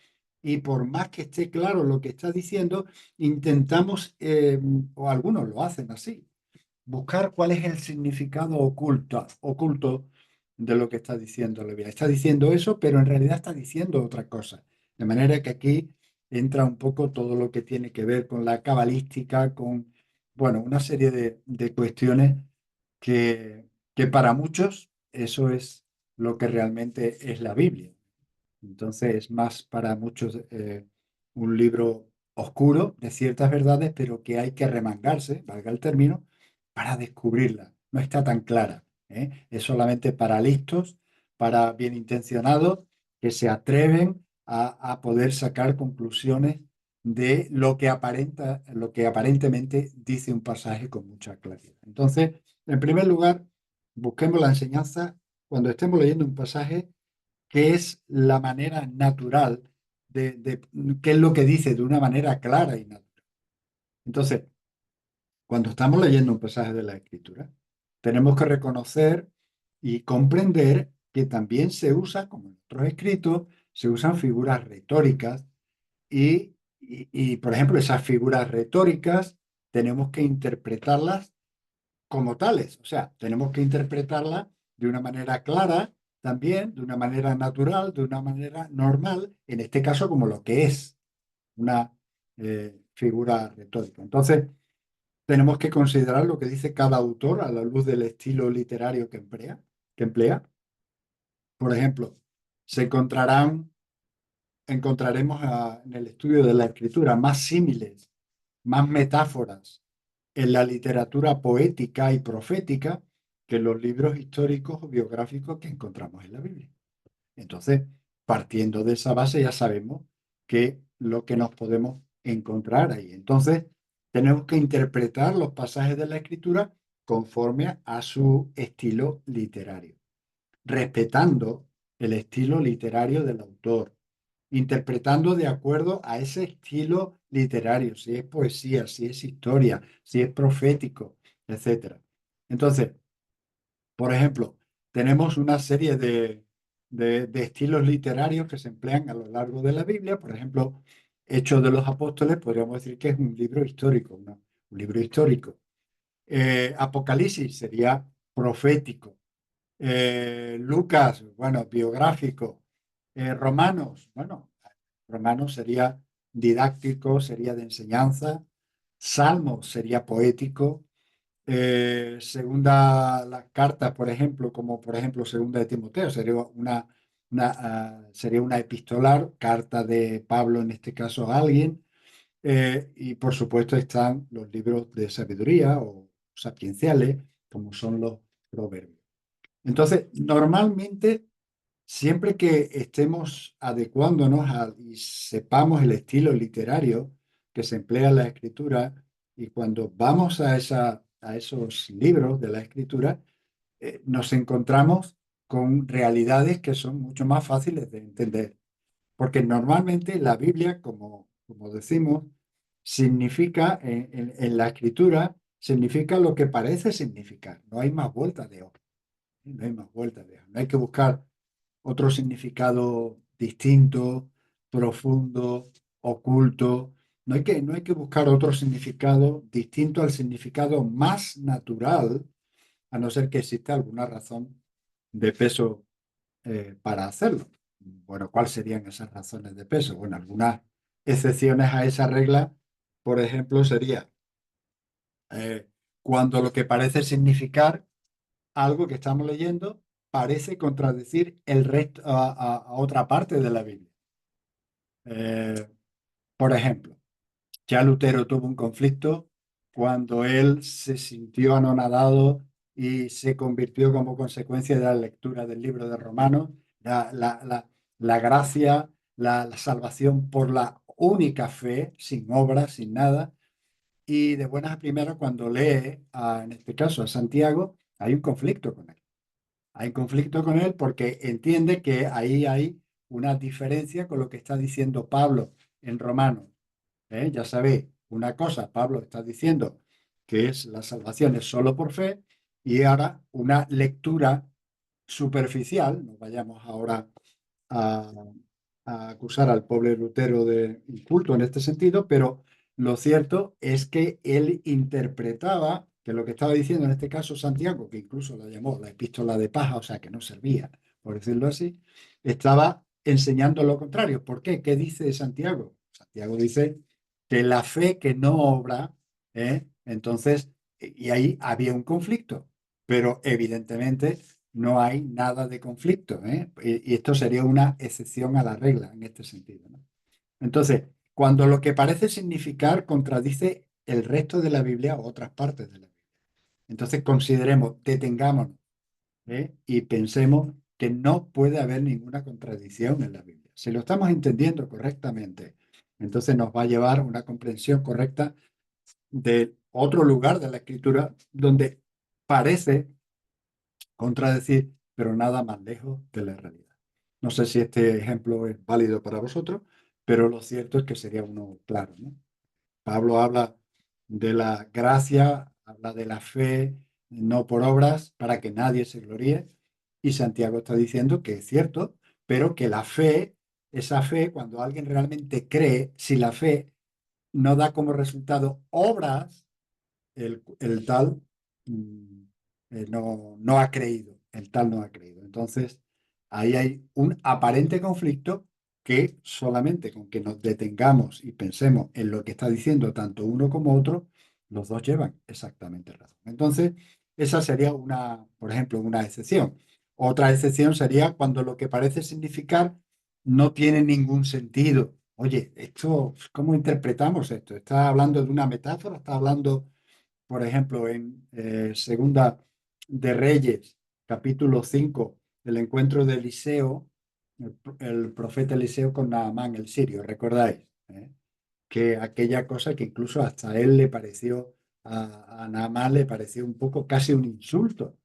y por más que esté claro lo que está diciendo, intentamos, o algunos lo hacen así, buscar cuál es el significado oculto de lo que está diciendo la Biblia. Está diciendo eso, pero en realidad está diciendo otra cosa. De manera que aquí entra un poco todo lo que tiene que ver con la cabalística, con, bueno, una serie de cuestiones que, que para muchos eso es lo que realmente es la Biblia. Entonces es más para muchos un libro oscuro de ciertas verdades, pero que hay que remangarse, valga el término, para descubrirla. No está tan clara, ¿eh? Es solamente para listos, para bien intencionados, que se atreven a poder sacar conclusiones de lo que aparenta, lo que aparentemente dice un pasaje con mucha claridad. Entonces, en primer lugar, busquemos la enseñanza cuando estemos leyendo un pasaje qué es la manera natural qué es lo que dice de una manera clara y natural. Entonces, cuando estamos leyendo un pasaje de la Escritura, tenemos que reconocer y comprender que también se usa, como en otros escritos, se usan figuras retóricas por ejemplo, esas figuras retóricas tenemos que interpretarlas como tales. O sea, tenemos que interpretarla de una manera clara, también de una manera natural, de una manera normal, en este caso como lo que es una figura retórica. Entonces, tenemos que considerar lo que dice cada autor a la luz del estilo literario que emplea. Por ejemplo, encontraremos en el estudio de la escritura más símiles, más metáforas en la literatura poética y profética que en los libros históricos o biográficos que encontramos en la Biblia. Entonces, partiendo de esa base, ya sabemos que lo que nos podemos encontrar ahí. Entonces, tenemos que interpretar los pasajes de la Escritura conforme a su estilo literario, respetando el estilo literario del autor, interpretando de acuerdo a ese estilo literario, si es poesía, si es historia, si es profético, etc. Entonces, por ejemplo, tenemos una serie de estilos literarios que se emplean a lo largo de la Biblia. Por ejemplo, Hechos de los Apóstoles, podríamos decir que es un libro histórico, ¿no? Un libro histórico. Apocalipsis sería profético. Lucas, bueno, biográfico. Romanos, bueno, Romanos sería didáctico, sería de enseñanza. Salmos sería poético. Segunda, las cartas, por ejemplo, como por ejemplo segunda de Timoteo, sería una epistolar, carta de Pablo en este caso a alguien. Y por supuesto están los libros de sabiduría o sapienciales, como son los proverbios. Entonces, normalmente siempre que estemos adecuándonos y sepamos el estilo literario que se emplea en la escritura, y cuando vamos a esos libros de la escritura, nos encontramos con realidades que son mucho más fáciles de entender. Porque normalmente la Biblia, como decimos, significa, en la escritura, significa lo que parece significar. No hay más vuelta de hoja. No hay más vuelta de hoja. No hay que buscar otro significado distinto, profundo, oculto. No hay que buscar otro significado distinto al significado más natural, a no ser que exista alguna razón de peso para hacerlo. Bueno, ¿cuáles serían esas razones de peso? Bueno, algunas excepciones a esa regla, por ejemplo, sería cuando lo que parece significar algo que estamos leyendo parece contradecir el resto a otra parte de la Biblia. Eh, por ejemplo, ya Lutero tuvo un conflicto cuando él se sintió anonadado y se convirtió como consecuencia de la lectura del libro de Romanos, la gracia, la salvación por la única fe, sin obras, sin nada. Y de buenas a primeras, cuando lee, en este caso a Santiago, hay un conflicto con él. Hay conflicto con él porque entiende que ahí hay una diferencia con lo que está diciendo Pablo en Romanos. Ya sabéis, una cosa, Pablo está diciendo que es la salvación es solo por fe, y ahora una lectura superficial, no vayamos ahora a, a acusar al pobre Lutero de inculto en este sentido, pero lo cierto es que él interpretaba que lo que estaba diciendo en este caso Santiago, que incluso la llamó la epístola de paja, o sea que no servía, por decirlo así, estaba enseñando lo contrario. ¿Por qué? ¿Qué dice Santiago? Santiago dice que la fe que no obra, entonces, y ahí había un conflicto, pero evidentemente no hay nada de conflicto, ¿eh? Y esto sería una excepción a la regla en este sentido, ¿no? Entonces, cuando lo que parece significar contradice el resto de la Biblia o otras partes de la Biblia, entonces consideremos, detengámonos, y pensemos que no puede haber ninguna contradicción en la Biblia. Si lo estamos entendiendo correctamente, entonces nos va a llevar a una comprensión correcta de otro lugar de la Escritura donde parece contradecir, pero nada más lejos de la realidad. No sé si este ejemplo es válido para vosotros, pero lo cierto es que sería uno claro, ¿no? Pablo habla de la gracia, habla de la fe, no por obras, para que nadie se gloríe. Y Santiago está diciendo que es cierto, pero que la fe, esa fe, cuando alguien realmente cree, si la fe no da como resultado obras, el tal mm, no ha creído, el tal no ha creído. Entonces, ahí hay un aparente conflicto que solamente con que nos detengamos y pensemos en lo que está diciendo tanto uno como otro, los dos llevan exactamente razón. Entonces, esa sería por ejemplo, una excepción. Otra excepción sería cuando lo que parece significar no tiene ningún sentido. Oye, ¿cómo interpretamos esto? ¿Está hablando de una metáfora? ¿Está hablando, por ejemplo, en Segunda de Reyes, capítulo 5, el encuentro de Eliseo, el profeta Eliseo con Naamán el sirio, ¿recordáis? Que aquella cosa que incluso hasta a él le pareció, a Naamán le pareció un poco casi un insulto.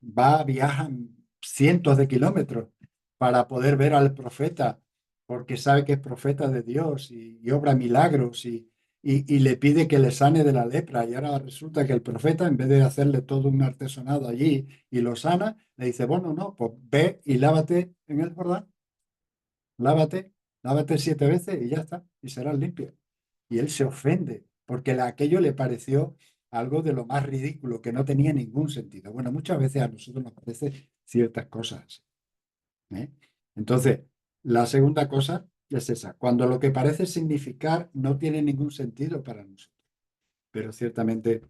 Viajan cientos de kilómetros para poder ver al profeta, porque sabe que es profeta de Dios y obra milagros y le pide que le sane de la lepra. Y ahora resulta que el profeta, en vez de hacerle todo un artesonado allí y lo sana, le dice, bueno, no, pues ve y lávate en el Jordán, lávate, lávate 7 veces y ya está, y serás limpio. Y él se ofende, porque aquello le pareció algo de lo más ridículo, que no tenía ningún sentido. Bueno, muchas veces a nosotros nos parece ciertas cosas, ¿eh? Entonces, la segunda cosa es esa, cuando lo que parece significar no tiene ningún sentido para nosotros, pero ciertamente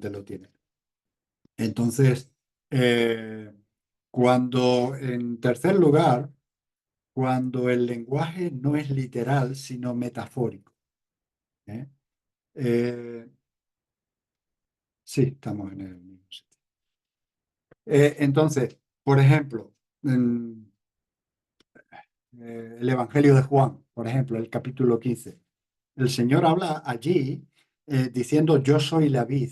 lo tiene. Entonces, eh, en tercer lugar, cuando el lenguaje no es literal, sino metafórico, ¿eh? Eh, sí, estamos en el mismo sitio. Entonces, por ejemplo, el Evangelio de Juan, por ejemplo, el capítulo 15. El Señor habla allí diciendo, yo soy la vid.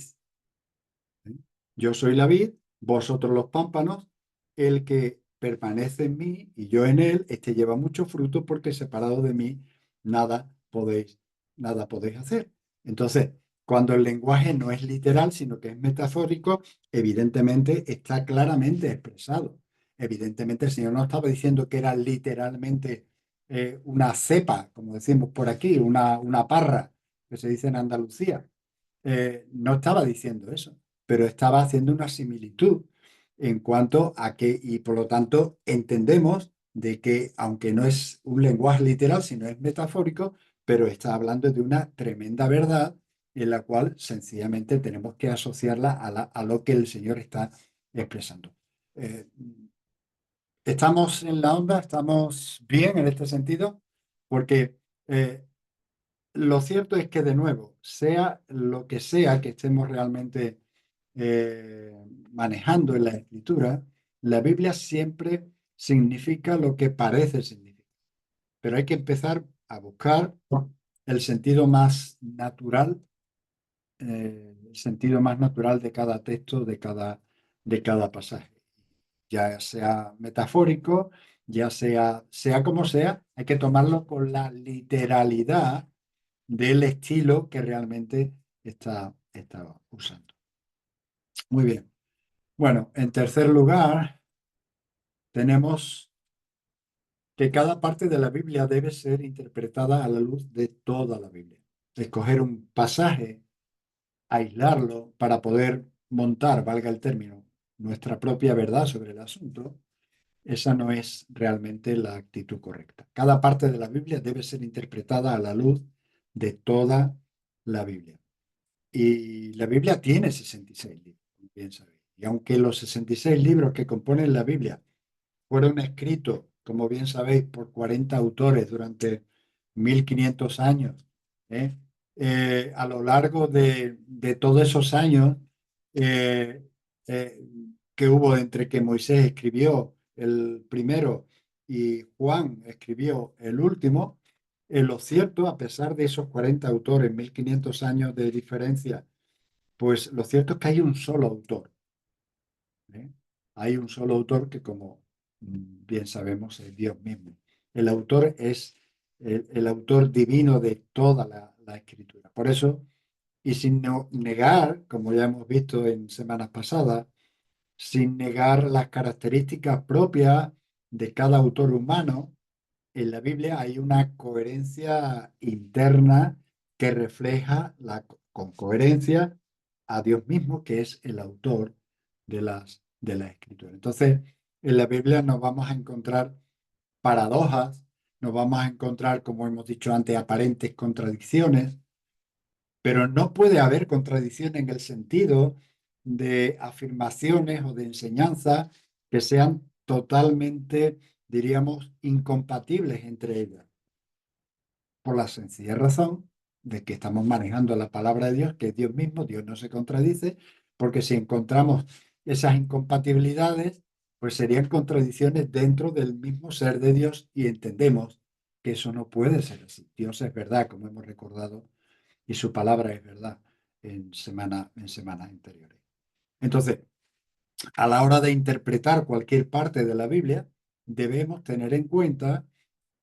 Yo soy la vid, vosotros los pámpanos, el que permanece en mí y yo en él, este lleva mucho fruto porque separado de mí nada podéis, nada podéis hacer. Entonces, cuando el lenguaje no es literal, sino que es metafórico, evidentemente está claramente expresado. Evidentemente el Señor no estaba diciendo que era literalmente una cepa, como decimos por aquí, una parra, que se dice en Andalucía. No estaba diciendo eso, pero estaba haciendo una similitud en cuanto a que, y por lo tanto entendemos de que, aunque no es un lenguaje literal, sino es metafórico, pero está hablando de una tremenda verdad en la cual sencillamente tenemos que asociarla a lo que el Señor está expresando. Eh, ¿Estamos en la onda? ¿Estamos bien en este sentido? Porque lo cierto es que, de nuevo, sea lo que sea que estemos realmente eh, manejando en la escritura, la Biblia siempre significa lo que parece significar. Pero hay que empezar a buscar el sentido más natural, el sentido más natural de cada texto, de cada pasaje. Ya sea metafórico, ya sea como sea, hay que tomarlo con la literalidad del estilo que realmente está usando. Muy bien. Bueno, en tercer lugar, tenemos que cada parte de la Biblia debe ser interpretada a la luz de toda la Biblia. Escoger un pasaje, aislarlo para poder montar, valga el término, nuestra propia verdad sobre el asunto, esa no es realmente la actitud correcta. Cada parte de la Biblia debe ser interpretada a la luz de toda la Biblia. Y la Biblia tiene 66 libros, como bien sabéis. Y aunque los 66 libros que componen la Biblia fueron escritos, como bien sabéis, por 40 autores durante 1500 años, ¿eh? A lo largo de todos esos años eh, eh, que hubo entre que Moisés escribió el primero y Juan escribió el último, lo cierto, a pesar de esos 40 autores, 1500 años de diferencia, pues lo cierto es que hay un solo autor, ¿eh? Hay un solo autor que, como bien sabemos, es Dios mismo. El autor es el autor divino de toda la escritura. Por eso, y sin negar, como ya hemos visto en semanas pasadas, sin negar las características propias de cada autor humano, en la Biblia hay una coherencia interna que refleja con coherencia a Dios mismo, que es el autor de las escrituras. Entonces, en la Biblia nos vamos a encontrar paradojas, nos vamos a encontrar, como hemos dicho antes, aparentes contradicciones, pero no puede haber contradicción en el sentido de afirmaciones o de enseñanzas que sean totalmente, diríamos, incompatibles entre ellas, por la sencilla razón de que estamos manejando la palabra de Dios, que es Dios mismo. Dios no se contradice, porque si encontramos esas incompatibilidades, pues serían contradicciones dentro del mismo ser de Dios, y entendemos que eso no puede ser así. Dios es verdad, como hemos recordado, y su palabra es verdad en semanas anteriores. Entonces, a la hora de interpretar cualquier parte de la Biblia, debemos tener en cuenta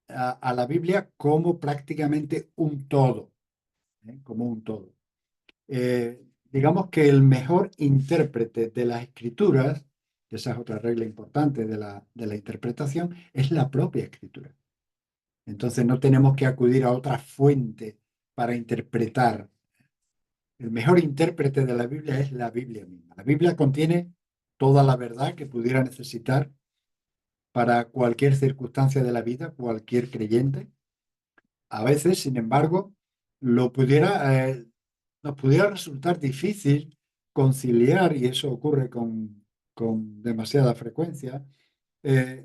a la Biblia como prácticamente un todo, como un todo. Digamos que el mejor intérprete de las escrituras, esa es otra regla importante de la interpretación, es la propia escritura. Entonces no tenemos que acudir a otra fuente para interpretar. El mejor intérprete de la Biblia es la Biblia misma. La Biblia contiene toda la verdad que pudiera necesitar para cualquier circunstancia de la vida, cualquier creyente. A veces, sin embargo, nos pudiera resultar difícil conciliar, y eso ocurre con demasiada frecuencia, eh,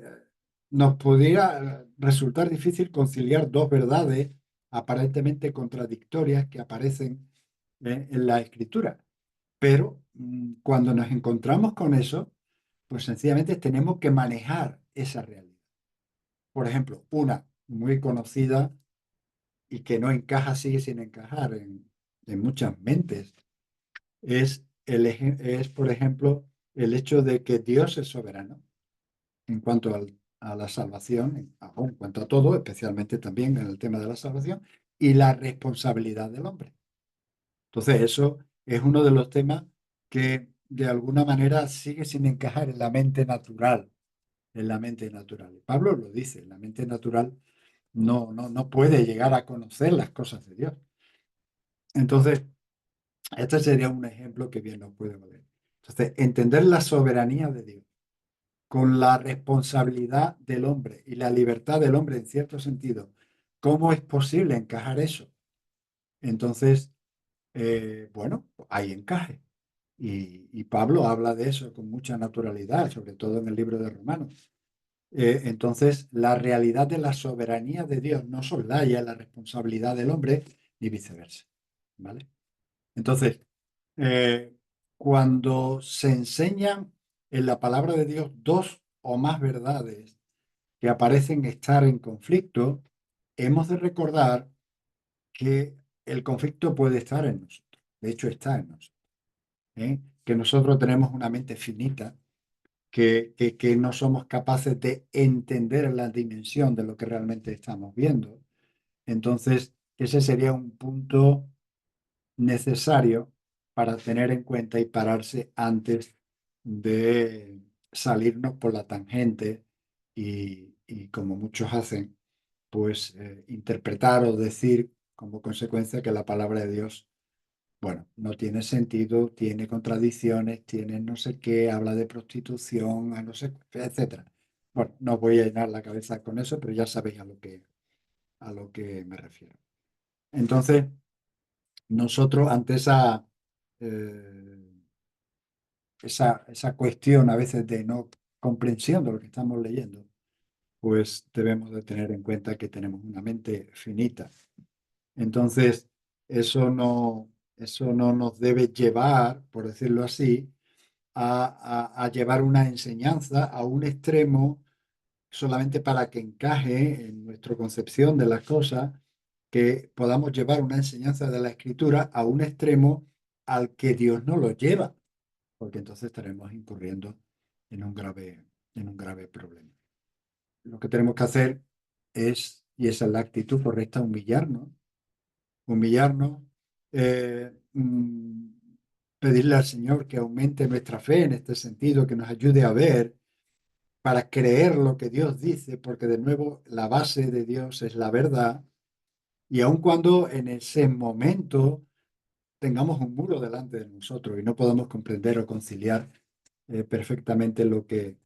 nos pudiera resultar difícil conciliar dos verdades aparentemente contradictorias que aparecen en la escritura. Pero cuando nos encontramos con eso, pues sencillamente tenemos que manejar esa realidad. por ejemplo, una muy conocida y que no encaja, sigue sin encajar en muchas mentes, es, por ejemplo, el hecho de que Dios es soberano en cuanto a la salvación, en cuanto a todo, especialmente también en el tema de la salvación, y la responsabilidad del hombre. Entonces, eso es uno de los temas que de alguna manera sigue sin encajar en la mente natural, en la mente natural. Pablo lo dice, la mente natural no puede llegar a conocer las cosas de Dios. Entonces, este sería un ejemplo que bien nos puede valer. Entonces, entender la soberanía de Dios con la responsabilidad del hombre y la libertad del hombre en cierto sentido. ¿Cómo es posible encajar eso? Entonces, bueno, hay encaje. Y Pablo habla de eso con mucha naturalidad, sobre todo en el libro de Romanos. Entonces, la realidad de la soberanía de Dios no soslaya la responsabilidad del hombre ni viceversa. ¿Vale? Entonces, eh, cuando se enseñan en la palabra de Dios dos o más verdades que aparecen estar en conflicto, hemos de recordar que el conflicto puede estar en nosotros. De hecho, está en nosotros. Que nosotros tenemos una mente finita, que no somos capaces de entender la dimensión de lo que realmente estamos viendo. Entonces, ese sería un punto necesario para tener en cuenta y pararse antes de salirnos por la tangente y como muchos hacen, pues interpretar o decir como consecuencia que la palabra de Dios, bueno, no tiene sentido, tiene contradicciones, tiene no sé qué, habla de prostitución, a no sé, etcétera. Bueno, no voy a llenar la cabeza con eso, pero ya sabéis a lo que me refiero. Entonces, nosotros ante eh, esa cuestión a veces de no comprensión de lo que estamos leyendo, pues debemos de tener en cuenta que tenemos una mente finita. Entonces, eso no nos debe llevar, por decirlo así, a llevar una enseñanza a un extremo solamente para que encaje en nuestra concepción de las cosas, que podamos llevar una enseñanza de la Escritura a un extremo al que Dios no lo lleva, porque entonces estaremos incurriendo en un grave problema. Lo que tenemos que hacer es, y esa es la actitud correcta, humillarnos, eh, mm, pedirle al Señor que aumente nuestra fe en este sentido, que nos ayude a ver para creer lo que Dios dice, porque de nuevo la base de Dios es la verdad, y aun cuando en ese momento tengamos un muro delante de nosotros y no podamos comprender o conciliar perfectamente lo que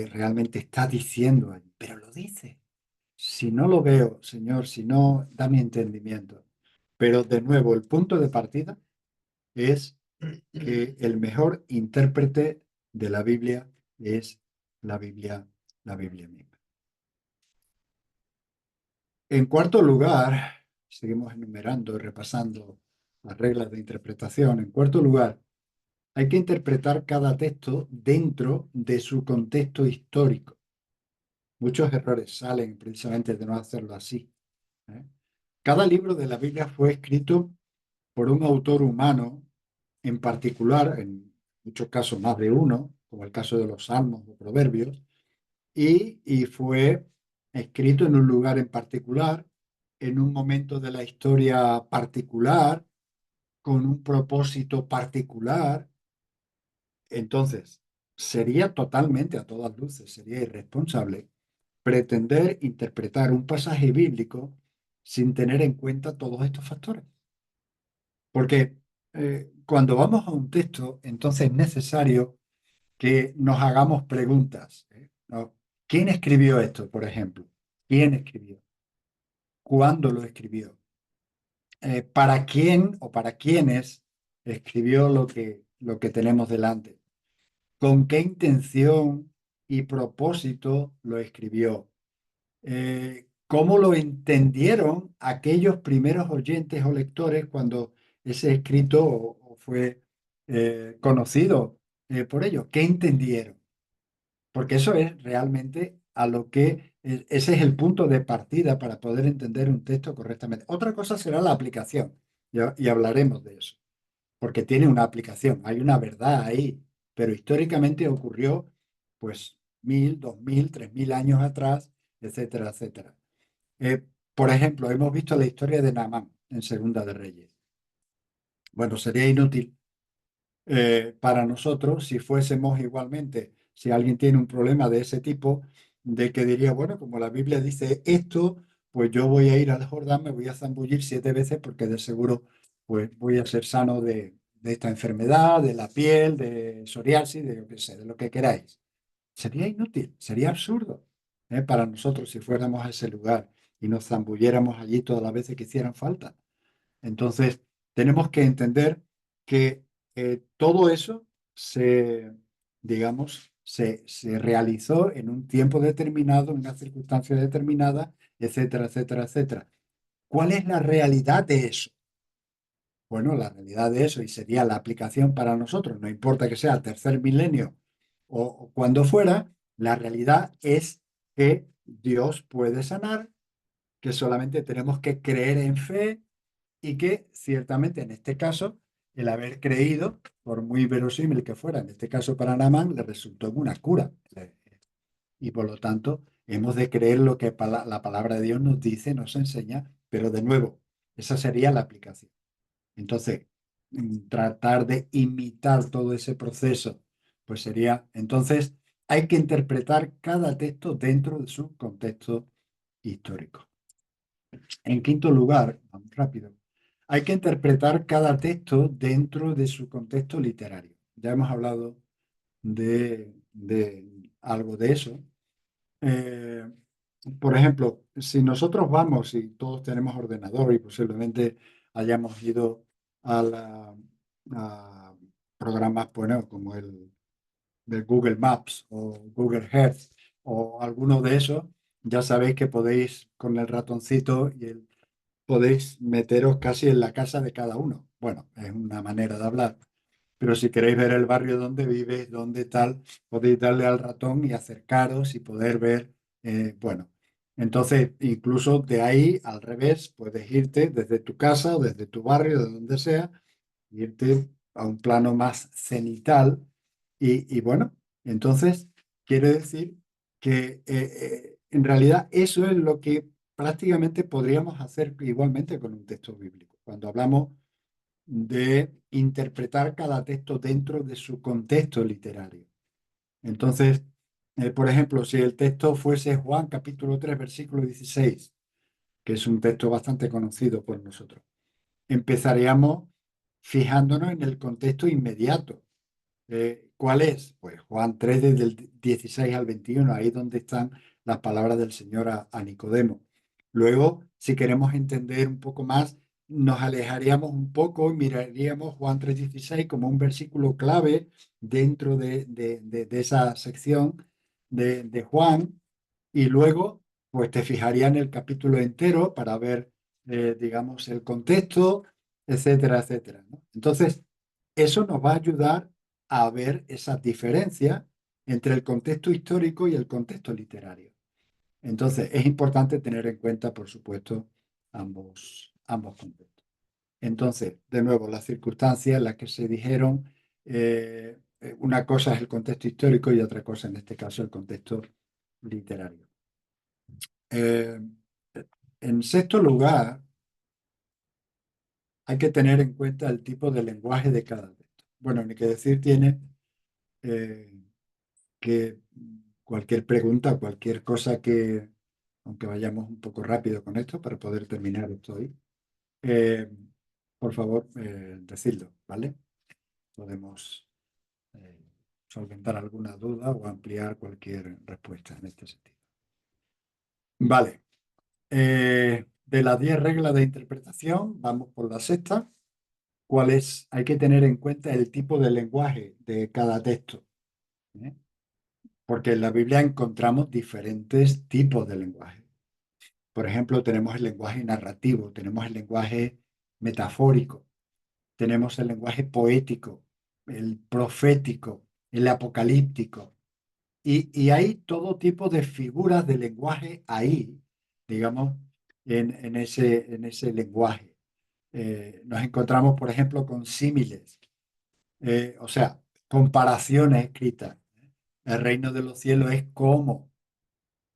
realmente está diciendo allí, pero lo dice. Si no lo veo, Señor, si no da mi entendimiento. Pero de nuevo, el punto de partida es que el mejor intérprete de la Biblia es la Biblia, la Biblia misma. En cuarto lugar, seguimos enumerando, repasando las reglas de interpretación. En cuarto lugar, hay que interpretar cada texto dentro de su contexto histórico. Muchos errores salen precisamente de no hacerlo así. ¿eh? Cada libro de la Biblia fue escrito por un autor humano en particular, en muchos casos más de uno, como el caso de los Salmos o Proverbios, y fue escrito en un lugar en particular, en un momento de la historia particular, con un propósito particular. Entonces, sería totalmente a todas luces, sería irresponsable pretender interpretar un pasaje bíblico sin tener en cuenta todos estos factores. Porque cuando vamos a un texto, entonces es necesario que nos hagamos preguntas. ¿No? ¿Quién escribió esto, por ejemplo? ¿Quién escribió? ¿Cuándo lo escribió? ¿Para quién o para quiénes escribió lo que tenemos delante? ¿Con qué intención y propósito lo escribió? ¿Cómo lo entendieron aquellos primeros oyentes o lectores cuando ese escrito o fue conocido por ellos? ¿Qué entendieron? Porque eso es realmente a lo que ese es el punto de partida para poder entender un texto correctamente. Otra cosa será la aplicación, y hablaremos de eso, porque tiene una aplicación, hay una verdad ahí, pero históricamente ocurrió pues 1000, 2000, 3000 años atrás, etcétera, etcétera. Por ejemplo, hemos visto la historia de Naamán en Segunda de Reyes. Bueno, sería inútil para nosotros si fuésemos igualmente, si alguien tiene un problema de ese tipo, de que diría, bueno, como la Biblia dice esto, pues yo voy a ir al Jordán, me voy a zambullir 7 veces porque de seguro pues voy a ser sano de esta enfermedad, de la piel, de psoriasis, de lo que sé, de lo que queráis. Sería inútil, sería absurdo para nosotros si fuéramos a ese lugar y nos zambulliéramos allí todas las veces que hicieran falta. Entonces, tenemos que entender que todo eso digamos, se realizó en un tiempo determinado, en una circunstancia determinada, etcétera, etcétera, etcétera. ¿Cuál es la realidad de eso? Bueno, la realidad de eso, y sería la aplicación para nosotros, no importa que sea el tercer milenio o cuando fuera, la realidad es que Dios puede sanar, que solamente tenemos que creer en fe y que ciertamente en este caso el haber creído, por muy verosímil que fuera, en este caso para Naamán, le resultó en una cura. Y por lo tanto, hemos de creer lo que la palabra de Dios nos dice, nos enseña, pero de nuevo, esa sería la aplicación. Entonces, tratar de imitar todo ese proceso, pues sería, entonces, hay que interpretar cada texto dentro de su contexto histórico. En quinto lugar, vamos rápido, hay que interpretar cada texto dentro de su contexto literario. Ya hemos hablado de algo de eso. Eh, por ejemplo, si nosotros vamos y todos tenemos ordenador y posiblemente hayamos ido a programas bueno, como el de Google Maps o Google Earth o alguno de esos, ya sabéis que podéis con el ratoncito podéis meteros casi en la casa de cada uno. Bueno, es una manera de hablar. Pero si queréis ver el barrio donde vives, donde tal, podéis darle al ratón y acercaros y poder ver, bueno. Entonces, incluso de ahí al revés, puedes irte desde tu casa o desde tu barrio, de donde sea, irte a un plano más cenital. Y bueno, entonces quiere decir que en realidad eso es lo que prácticamente podríamos hacer igualmente con un texto bíblico. Cuando hablamos de interpretar cada texto dentro de su contexto literario. Entonces, por ejemplo, si el texto fuese Juan capítulo 3, versículo 16, que es un texto bastante conocido por nosotros, empezaríamos fijándonos en el contexto inmediato. ¿Cuál es? Pues Juan 3, desde el 16 al 21, ahí donde están las palabras del Señor a Nicodemo. Luego, si queremos entender un poco más, nos alejaríamos un poco y miraríamos Juan 3:16 como un versículo clave dentro de esa sección de Juan. Y luego, pues te fijarías en el capítulo entero para ver, digamos, el contexto, etcétera, etcétera, ¿no? Entonces, eso nos va a ayudar a ver esa diferencia entre el contexto histórico y el contexto literario. Entonces, es importante tener en cuenta, por supuesto, ambos contextos. Entonces, de nuevo, las circunstancias en las que se dijeron, una cosa es el contexto histórico y otra cosa, en este caso, el contexto literario. Eh, en sexto lugar, hay que tener en cuenta el tipo de lenguaje de cada texto. Bueno, ni que decir tiene eh, que cualquier pregunta, cualquier cosa que, aunque vayamos un poco rápido con esto para poder terminar esto hoy, eh, por favor, decidlo, ¿vale? Podemos eh, solventar alguna duda o ampliar cualquier respuesta en este sentido. Vale. De las 10 reglas de interpretación, vamos por la sexta. ¿Cuál es? Hay que tener en cuenta el tipo de lenguaje de cada texto, ¿eh? Porque en la Biblia encontramos diferentes tipos de lenguaje. Por ejemplo, tenemos el lenguaje narrativo, tenemos el lenguaje metafórico, tenemos el lenguaje poético, el profético, el apocalíptico. Y hay todo tipo de figuras de lenguaje ahí, digamos, en ese lenguaje. Nos encontramos, por ejemplo, con símiles, o sea, comparaciones escritas. El reino de los cielos es como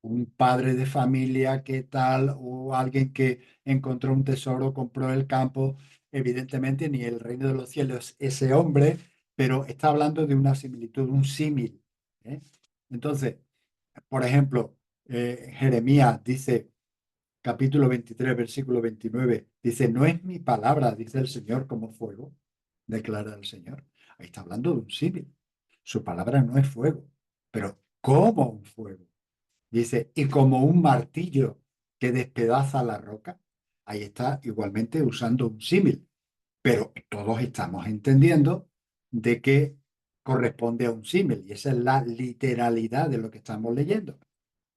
un padre de familia que tal, o alguien que encontró un tesoro, compró el campo. Evidentemente, ni el reino de los cielos es ese hombre, pero está hablando de una similitud, un símil. ¿Eh? Entonces, por ejemplo, Jeremías dice, capítulo 23, versículo 29, dice, no es mi palabra, dice el Señor, como fuego, declara el Señor. Ahí está hablando de un símil. Su palabra no es fuego, pero como un fuego. Dice, y como un martillo que despedaza la roca. Ahí está igualmente usando un símil, pero todos estamos entendiendo de que corresponde a un símil, y esa es la literalidad de lo que estamos leyendo,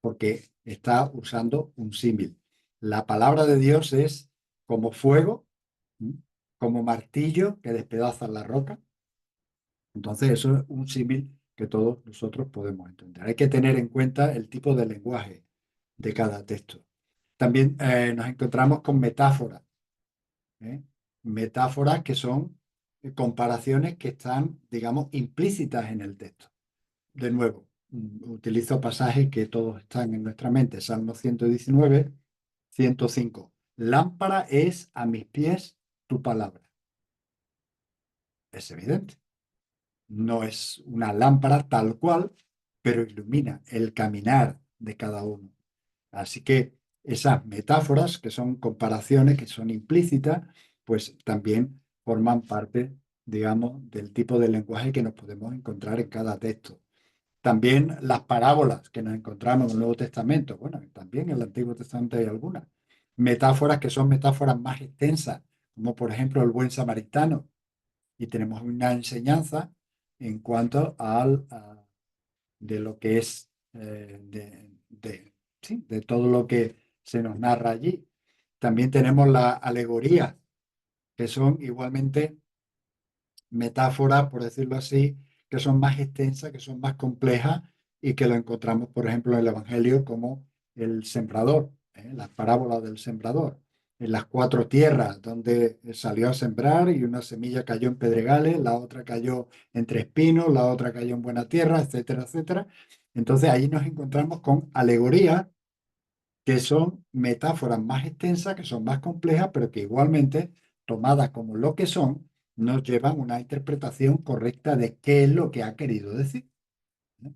porque está usando un símil. La palabra de Dios es como fuego, ¿m? Como martillo que despedaza la roca. Entonces, eso es un símil que todos nosotros podemos entender. Hay que tener en cuenta el tipo de lenguaje de cada texto. También nos encontramos con metáforas, ¿eh? Metáforas que son comparaciones que están, digamos, implícitas en el texto. De nuevo, utilizo pasajes que todos están en nuestra mente. Salmo 119, 105. Lámpara es a mis pies tu palabra. Es evidente. No es una lámpara tal cual, pero ilumina el caminar de cada uno. Así que esas metáforas, que son comparaciones, que son implícitas, pues también forman parte, digamos, del tipo de lenguaje que nos podemos encontrar en cada texto. También las parábolas que nos encontramos en el Nuevo Testamento. Bueno, también en el Antiguo Testamento hay algunas. Metáforas que son metáforas más extensas, como por ejemplo el buen samaritano. Y tenemos una enseñanza en cuanto de lo que es, sí, de todo lo que se nos narra allí. También tenemos la alegoría, que son igualmente metáforas, por decirlo así, que son más extensas, que son más complejas y que lo encontramos, por ejemplo, en el Evangelio como el sembrador, las parábolas del sembrador, en las cuatro tierras, donde salió a sembrar y una semilla cayó en pedregales, la otra cayó entre espinos, la otra cayó en buena tierra, etcétera, etcétera. Entonces ahí nos encontramos con alegorías que son metáforas más extensas, que son más complejas, pero que igualmente, tomadas como lo que son, nos llevan a una interpretación correcta de qué es lo que ha querido decir. ¿No?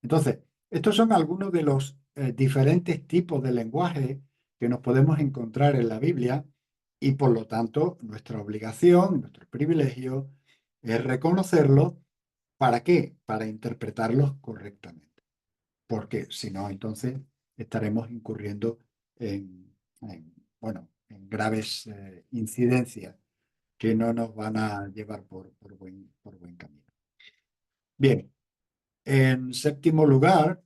Entonces, estos son algunos de los diferentes tipos de lenguaje que nos podemos encontrar en la Biblia y por lo tanto nuestra obligación, nuestro privilegio es reconocerlos. ¿Para qué? Para interpretarlos correctamente. Porque si no, entonces estaremos incurriendo bueno, en graves incidencias que no nos van a llevar por buen camino. Bien, en séptimo lugar,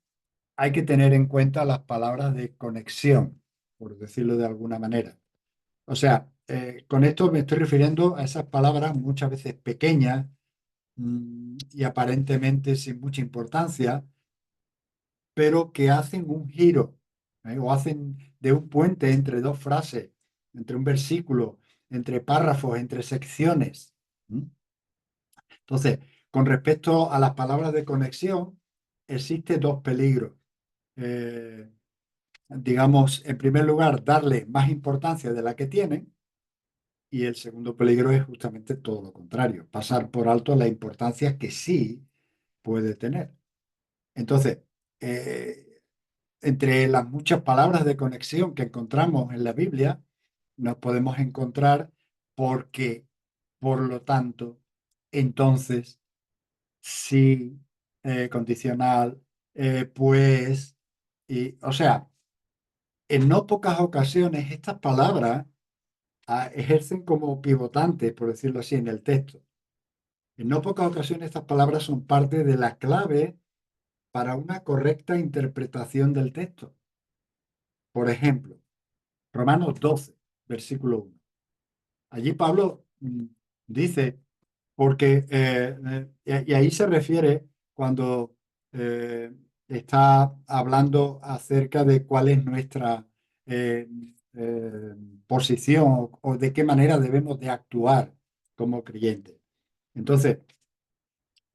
hay que tener en cuenta las palabras de conexión, por decirlo de alguna manera. O sea, con esto me estoy refiriendo a esas palabras muchas veces pequeñas y aparentemente sin mucha importancia, pero que hacen un giro, o hacen de un puente entre dos frases, entre un versículo, entre párrafos, entre secciones. ¿Mm? Entonces, con respecto a las palabras de conexión, existen dos peligros. Eh, digamos, en primer lugar, darle más importancia de la que tienen, y el segundo peligro es justamente todo lo contrario, pasar por alto la importancia que sí puede tener. Entonces, entre las muchas palabras de conexión que encontramos en la Biblia, nos podemos encontrar porque, por lo tanto, entonces, sí, condicional, pues, y, o sea, en no pocas ocasiones estas palabras ejercen como pivotantes, por decirlo así, en el texto. En no pocas ocasiones estas palabras son parte de la clave para una correcta interpretación del texto. Por ejemplo, Romanos 12, versículo 1. Allí Pablo dice, porque, y ahí se refiere cuando eh, está hablando acerca de cuál es nuestra eh, eh, posición o de qué manera debemos de actuar como creyentes. Entonces,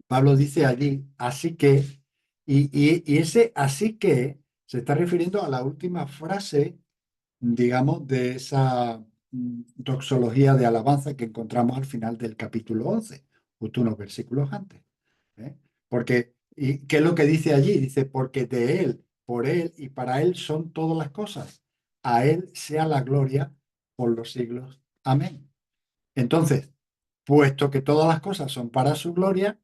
Pablo dice allí, así que, y ese así que se está refiriendo a la última frase, digamos, de esa doxología de alabanza que encontramos al final del capítulo 11, justo unos versículos antes. ¿Eh? Porque, ¿y qué es lo que dice allí? Dice, porque de Él, por Él y para Él son todas las cosas. A Él sea la gloria por los siglos. Amén. Entonces, puesto que todas las cosas son para su gloria,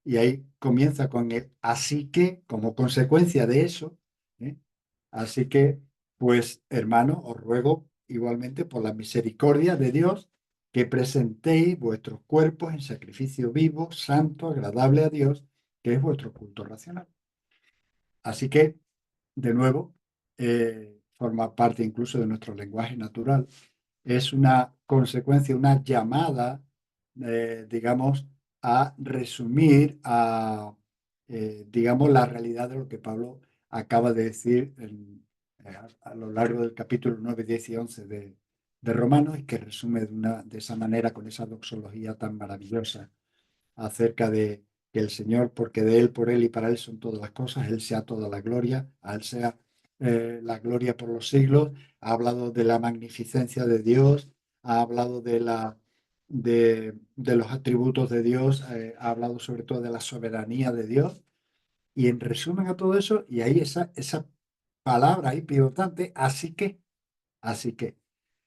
y ahí comienza con el así que, como consecuencia de eso, ¿eh? Así que, pues, hermano, os ruego igualmente por la misericordia de Dios que presentéis vuestros cuerpos en sacrificio vivo, santo, agradable a Dios, que es vuestro culto racional. Así que, de nuevo, forma parte incluso de nuestro lenguaje natural. Es una consecuencia, una llamada, digamos, a resumir, digamos, la realidad de lo que Pablo acaba de decir a lo largo del capítulo 9, 10 y 11 de Romanos y que resume de esa manera, con esa doxología tan maravillosa acerca de que el Señor, porque de Él, por Él y para Él son todas las cosas, Él sea toda la gloria, a Él sea la gloria por los siglos. Ha hablado de la magnificencia de Dios, ha hablado de los atributos de Dios, ha hablado sobre todo de la soberanía de Dios. Y en resumen a todo eso, y ahí esa palabra ahí pivotante, así que.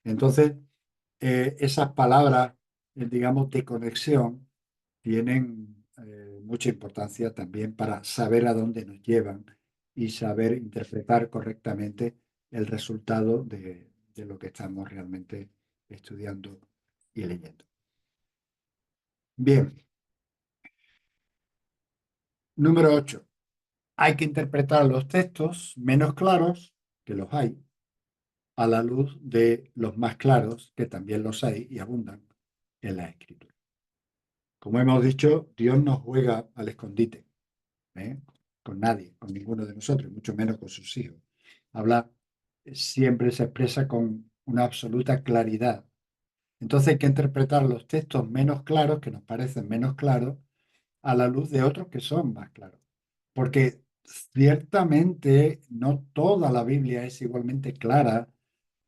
Entonces, esas palabras, digamos, de conexión, tienen mucha importancia también para saber a dónde nos llevan y saber interpretar correctamente el resultado de lo que estamos realmente estudiando y leyendo. Bien, número 8. Hay que interpretar los textos menos claros, que los hay, a la luz de los más claros, que también los hay y abundan en la Escritura. Como hemos dicho, Dios no juega al escondite, ¿eh? Con nadie, con ninguno de nosotros, mucho menos con sus hijos. Habla, siempre se expresa con una absoluta claridad. Entonces hay que interpretar los textos menos claros, que nos parecen menos claros, a la luz de otros que son más claros. Porque ciertamente no toda la Biblia es igualmente clara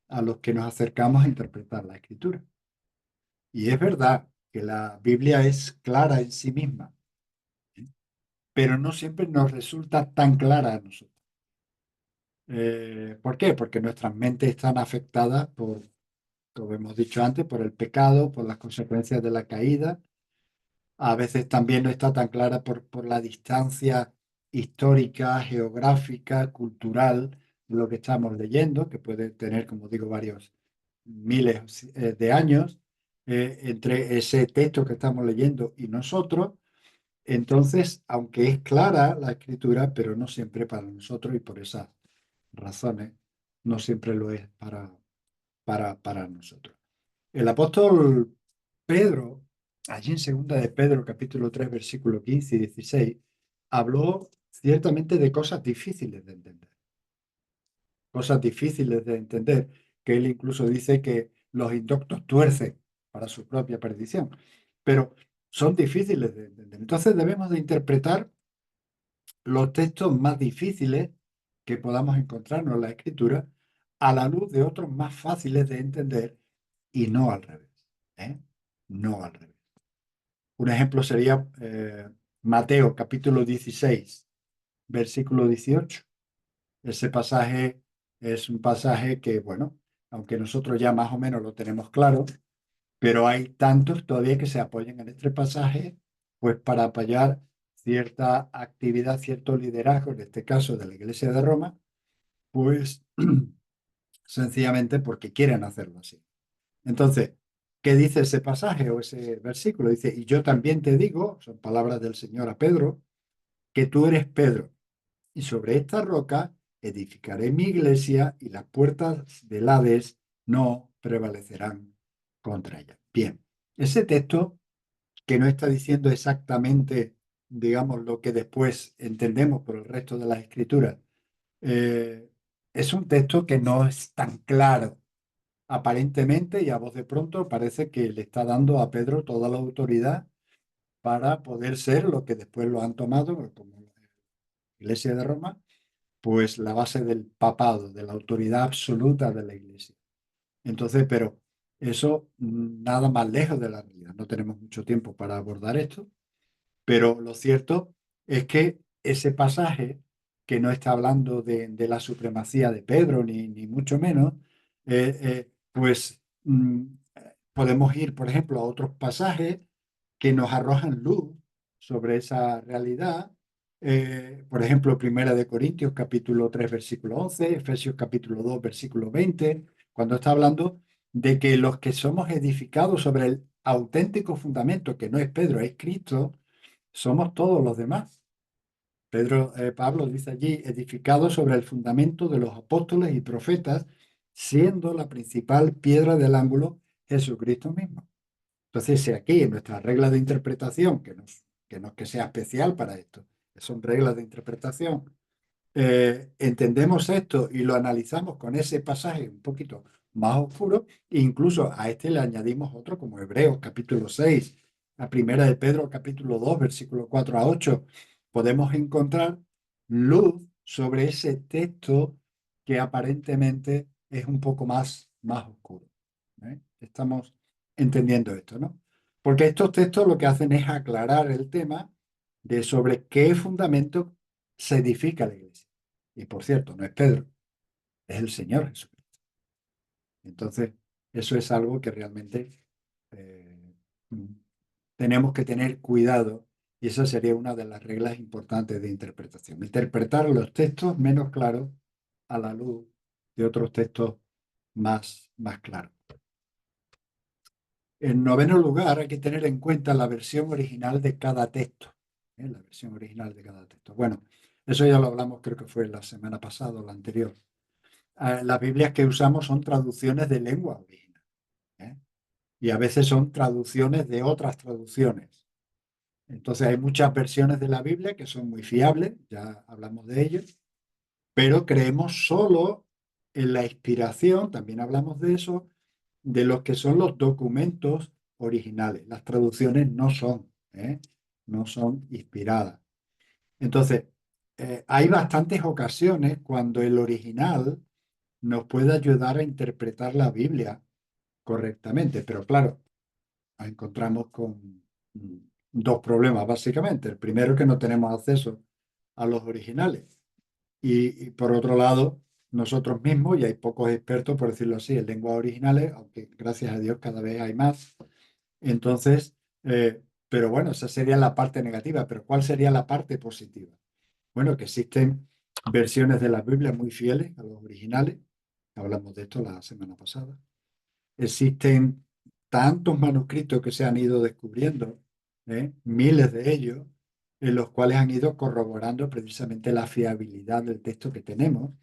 a los que nos acercamos a interpretar la Escritura. Y es verdad que la Biblia es clara en sí misma, pero no siempre nos resulta tan clara a nosotros. ¿Por qué? Porque nuestras mentes están afectadas por, como hemos dicho antes, por el pecado, por las consecuencias de la caída. A veces también no está tan clara por la distancia histórica, geográfica, cultural de lo que estamos leyendo, que puede tener, como digo, varios miles de años entre ese texto que estamos leyendo y nosotros. Entonces, aunque es clara la escritura, pero no siempre para nosotros y por esas razones no siempre lo es para nosotros. El apóstol Pedro, allí en segunda de Pedro, capítulo 3, versículo 15 y 16, habló ciertamente de cosas difíciles de entender. Cosas difíciles de entender, que él incluso dice que los indoctos tuercen para su propia perdición. Pero son difíciles de entender. Entonces debemos de interpretar los textos más difíciles que podamos encontrarnos en la Escritura a la luz de otros más fáciles de entender y no al revés. No al revés. Un ejemplo sería Mateo capítulo 16, versículo 18. Ese pasaje es un pasaje que, bueno, aunque nosotros ya más o menos lo tenemos claro, pero hay tantos todavía que se apoyan en este pasaje, pues para apoyar cierta actividad, cierto liderazgo, en este caso de la Iglesia de Roma, pues sencillamente porque quieren hacerlo así. Entonces, ¿qué dice ese pasaje o ese versículo? Dice, y yo también te digo, son palabras del Señor a Pedro, que tú eres Pedro, y sobre esta roca edificaré mi iglesia y las puertas del Hades no prevalecerán contra ella. Bien, ese texto que no está diciendo exactamente digamos, lo que después entendemos por el resto de las escrituras, es un texto que no es tan claro aparentemente, y a voz de pronto parece que le está dando a Pedro toda la autoridad para poder ser lo que después lo han tomado como la Iglesia de Roma, pues la base del papado, de la autoridad absoluta de la Iglesia. Entonces, pero eso nada más lejos de la realidad. No tenemos mucho tiempo para abordar esto, pero lo cierto es que ese pasaje, que no está hablando de la supremacía de Pedro, ni mucho menos, pues podemos ir, por ejemplo, a otros pasajes que nos arrojan luz sobre esa realidad. Por ejemplo, Primera de Corintios, capítulo 3, versículo 11, Efesios, capítulo 2, versículo 20, cuando está hablando de que los que somos edificados sobre el auténtico fundamento, que no es Pedro, es Cristo, somos todos los demás. Pablo dice allí, edificados sobre el fundamento de los apóstoles y profetas, siendo la principal piedra del ángulo Jesucristo mismo. Entonces, si aquí en nuestra regla de interpretación, que no es que sea especial para esto, son reglas de interpretación, entendemos esto y lo analizamos con ese pasaje un poquito más oscuro, e incluso a este le añadimos otro como Hebreos capítulo 6, la primera de Pedro capítulo 2, versículo 4 a 8, podemos encontrar luz sobre ese texto que aparentemente es un poco más oscuro. Estamos entendiendo esto, ¿no? Porque estos textos lo que hacen es aclarar el tema de sobre qué fundamento se edifica la iglesia. Y por cierto, no es Pedro, es el Señor Jesucristo. Entonces, eso es algo que realmente eh, tenemos que tener cuidado, y esa sería una de las reglas importantes de interpretación. Interpretar los textos menos claros a la luz de otros textos más claros. En noveno lugar, hay que tener en cuenta la versión original de cada texto. La versión original de cada texto. Bueno, eso ya lo hablamos, creo que fue la semana pasada o la anterior. Las Biblias que usamos son traducciones de lengua original. Y a veces son traducciones de otras traducciones. Entonces hay muchas versiones de la Biblia que son muy fiables, ya hablamos de ellas, pero creemos solo en la inspiración, también hablamos de eso, de los que son los documentos originales. Las traducciones no son inspiradas. Entonces, hay bastantes ocasiones cuando el original nos puede ayudar a interpretar la Biblia correctamente, pero claro, nos encontramos con dos problemas básicamente. El primero es que no tenemos acceso a los originales y por otro lado, nosotros mismos, y hay pocos expertos, por decirlo así, en lenguas originales, aunque gracias a Dios cada vez hay más. Entonces, pero bueno, esa sería la parte negativa, pero ¿cuál sería la parte positiva? Bueno, que existen versiones de la Biblia muy fieles a los originales. Hablamos de esto la semana pasada. Existen tantos manuscritos que se han ido descubriendo, miles de ellos, en los cuales han ido corroborando precisamente la fiabilidad del texto que tenemos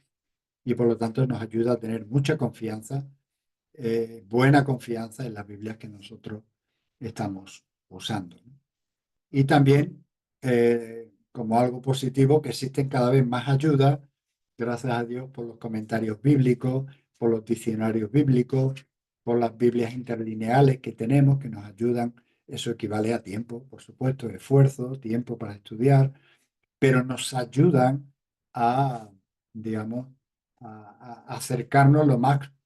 y por lo tanto nos ayuda a tener mucha confianza, buena confianza en las Biblias que nosotros estamos usando. Y también, como algo positivo, que existen cada vez más ayudas, gracias a Dios, por los comentarios bíblicos, por los diccionarios bíblicos, por las Biblias interlineales que tenemos, que nos ayudan. Eso equivale a tiempo, por supuesto, esfuerzo, tiempo para estudiar, pero nos ayudan a, digamos, a acercarnos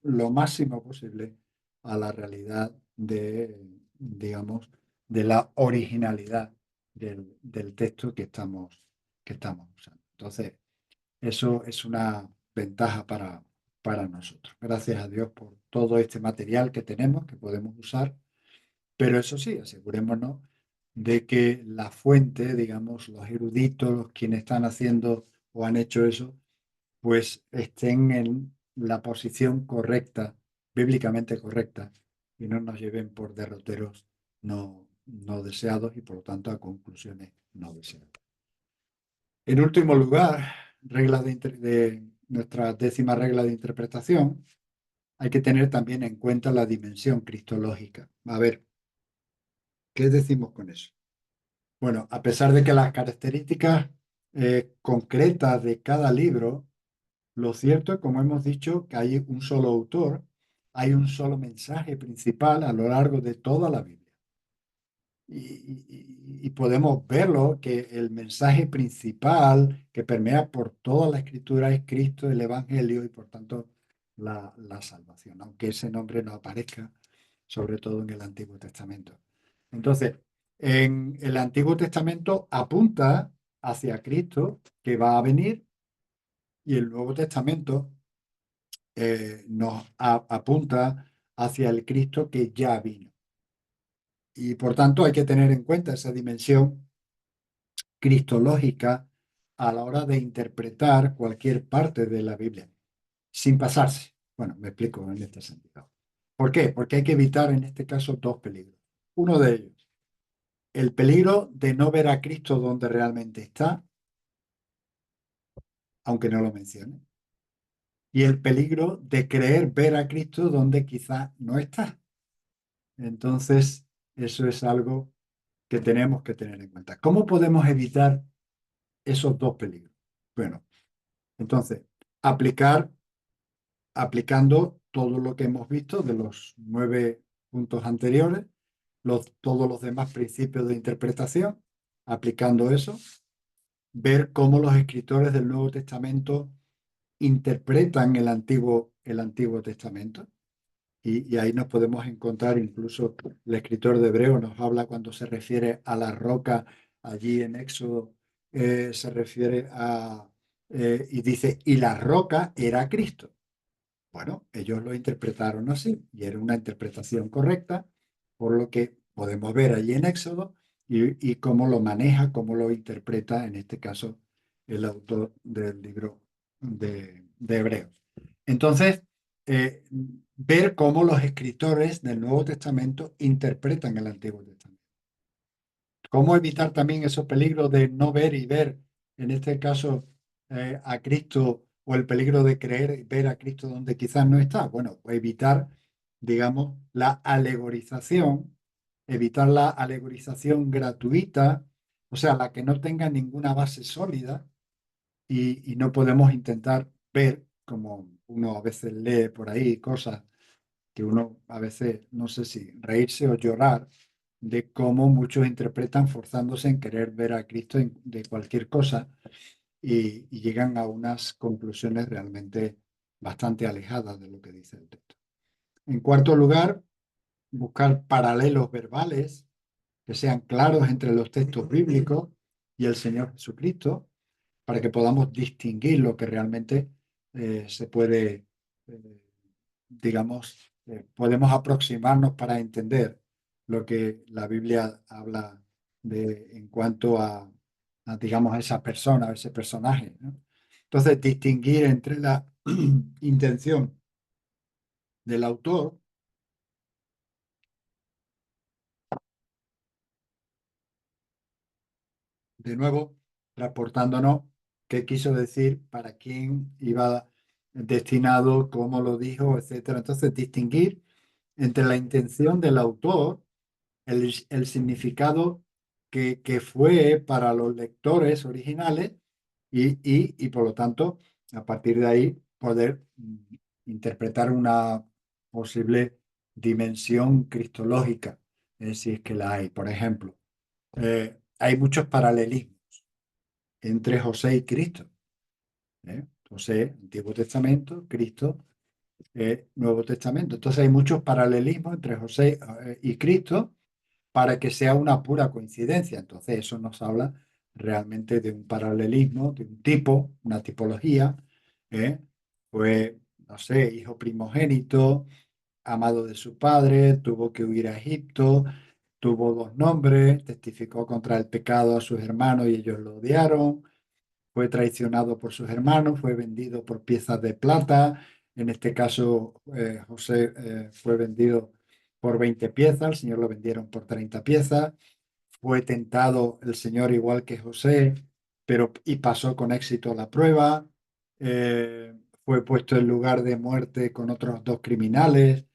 lo máximo posible a la realidad digamos, de la originalidad del texto que estamos usando. Entonces, eso es una ventaja para nosotros. Gracias a Dios por todo este material que tenemos, que podemos usar, pero eso sí, asegurémonos de que la fuente, digamos, los eruditos, los quienes están haciendo o han hecho eso, pues estén en la posición correcta, bíblicamente correcta, y no nos lleven por derroteros no deseados y por lo tanto a conclusiones no deseadas. En último lugar, de nuestra décima regla de interpretación, hay que tener también en cuenta la dimensión cristológica. A ver, ¿qué decimos con eso? Bueno, a pesar de que las características concretas de cada libro, lo cierto es, como hemos dicho, que hay un solo autor, hay un solo mensaje principal a lo largo de toda la Biblia. Y podemos verlo, que el mensaje principal que permea por toda la escritura es Cristo, el Evangelio y por tanto la salvación, aunque ese nombre no aparezca, sobre todo en el Antiguo Testamento. Entonces, en el Antiguo Testamento apunta hacia Cristo que va a venir y el Nuevo Testamento nos apunta hacia el Cristo que ya vino. Y por tanto hay que tener en cuenta esa dimensión cristológica a la hora de interpretar cualquier parte de la Biblia, sin pasarse. Bueno, me explico en este sentido. ¿Por qué? Porque hay que evitar en este caso dos peligros. Uno de ellos, el peligro de no ver a Cristo donde realmente está, aunque no lo mencione. Y el peligro de creer ver a Cristo donde quizá no está. Entonces, eso es algo que tenemos que tener en cuenta. ¿Cómo podemos evitar esos dos peligros? Bueno, entonces, aplicando todo lo que hemos visto de los 9 puntos anteriores, todos los demás principios de interpretación, aplicando eso, ver cómo los escritores del Nuevo Testamento interpretan el Antiguo Testamento. Y ahí nos podemos encontrar, incluso el escritor de Hebreo nos habla cuando se refiere a la roca, allí en Éxodo se refiere y dice, y la roca era Cristo. Bueno, ellos lo interpretaron así y era una interpretación correcta, por lo que podemos ver allí en Éxodo y cómo lo maneja, cómo lo interpreta, en este caso, el autor del libro de Hebreos. Entonces, ver cómo los escritores del Nuevo Testamento interpretan el Antiguo Testamento. ¿Cómo evitar también esos peligros de no ver y ver, en este caso, a Cristo o el peligro de creer y ver a Cristo donde quizás no está? Bueno, pues digamos, evitar la alegorización gratuita, o sea, la que no tenga ninguna base sólida y no podemos intentar ver, como uno a veces lee por ahí cosas que uno a veces no sé si reírse o llorar de cómo muchos interpretan forzándose en querer ver a Cristo de cualquier cosa y llegan a unas conclusiones realmente bastante alejadas de lo que dice el texto. En cuarto lugar, buscar paralelos verbales que sean claros entre los textos bíblicos y el Señor Jesucristo, para que podamos distinguir lo que realmente se puede, digamos, podemos aproximarnos para entender lo que la Biblia habla en cuanto digamos, a esa persona, a ese personaje, ¿no? Entonces, distinguir entre la intención del autor, de nuevo, reportándonos qué quiso decir, para quién iba destinado, cómo lo dijo, etcétera. Entonces, distinguir entre la intención del autor, el significado que fue para los lectores originales y por lo tanto, a partir de ahí, poder interpretar una posible dimensión cristológica, si es que la hay. Por ejemplo, hay muchos paralelismos entre José y Cristo. José, Antiguo Testamento, Cristo, Nuevo Testamento. Entonces hay muchos paralelismos entre José y Cristo para que sea una pura coincidencia. Entonces eso nos habla realmente de un paralelismo, de un tipo, una tipología. Fue, no sé, hijo primogénito, amado de su padre, tuvo que huir a Egipto, tuvo dos nombres, testificó contra el pecado a sus hermanos y ellos lo odiaron, fue traicionado por sus hermanos, fue vendido por piezas de plata. En este caso, José fue vendido por 20 piezas, el Señor lo vendieron por 30 piezas. Fue tentado el Señor igual que José, y pasó con éxito la prueba. Fue puesto en lugar de muerte con otros dos criminales.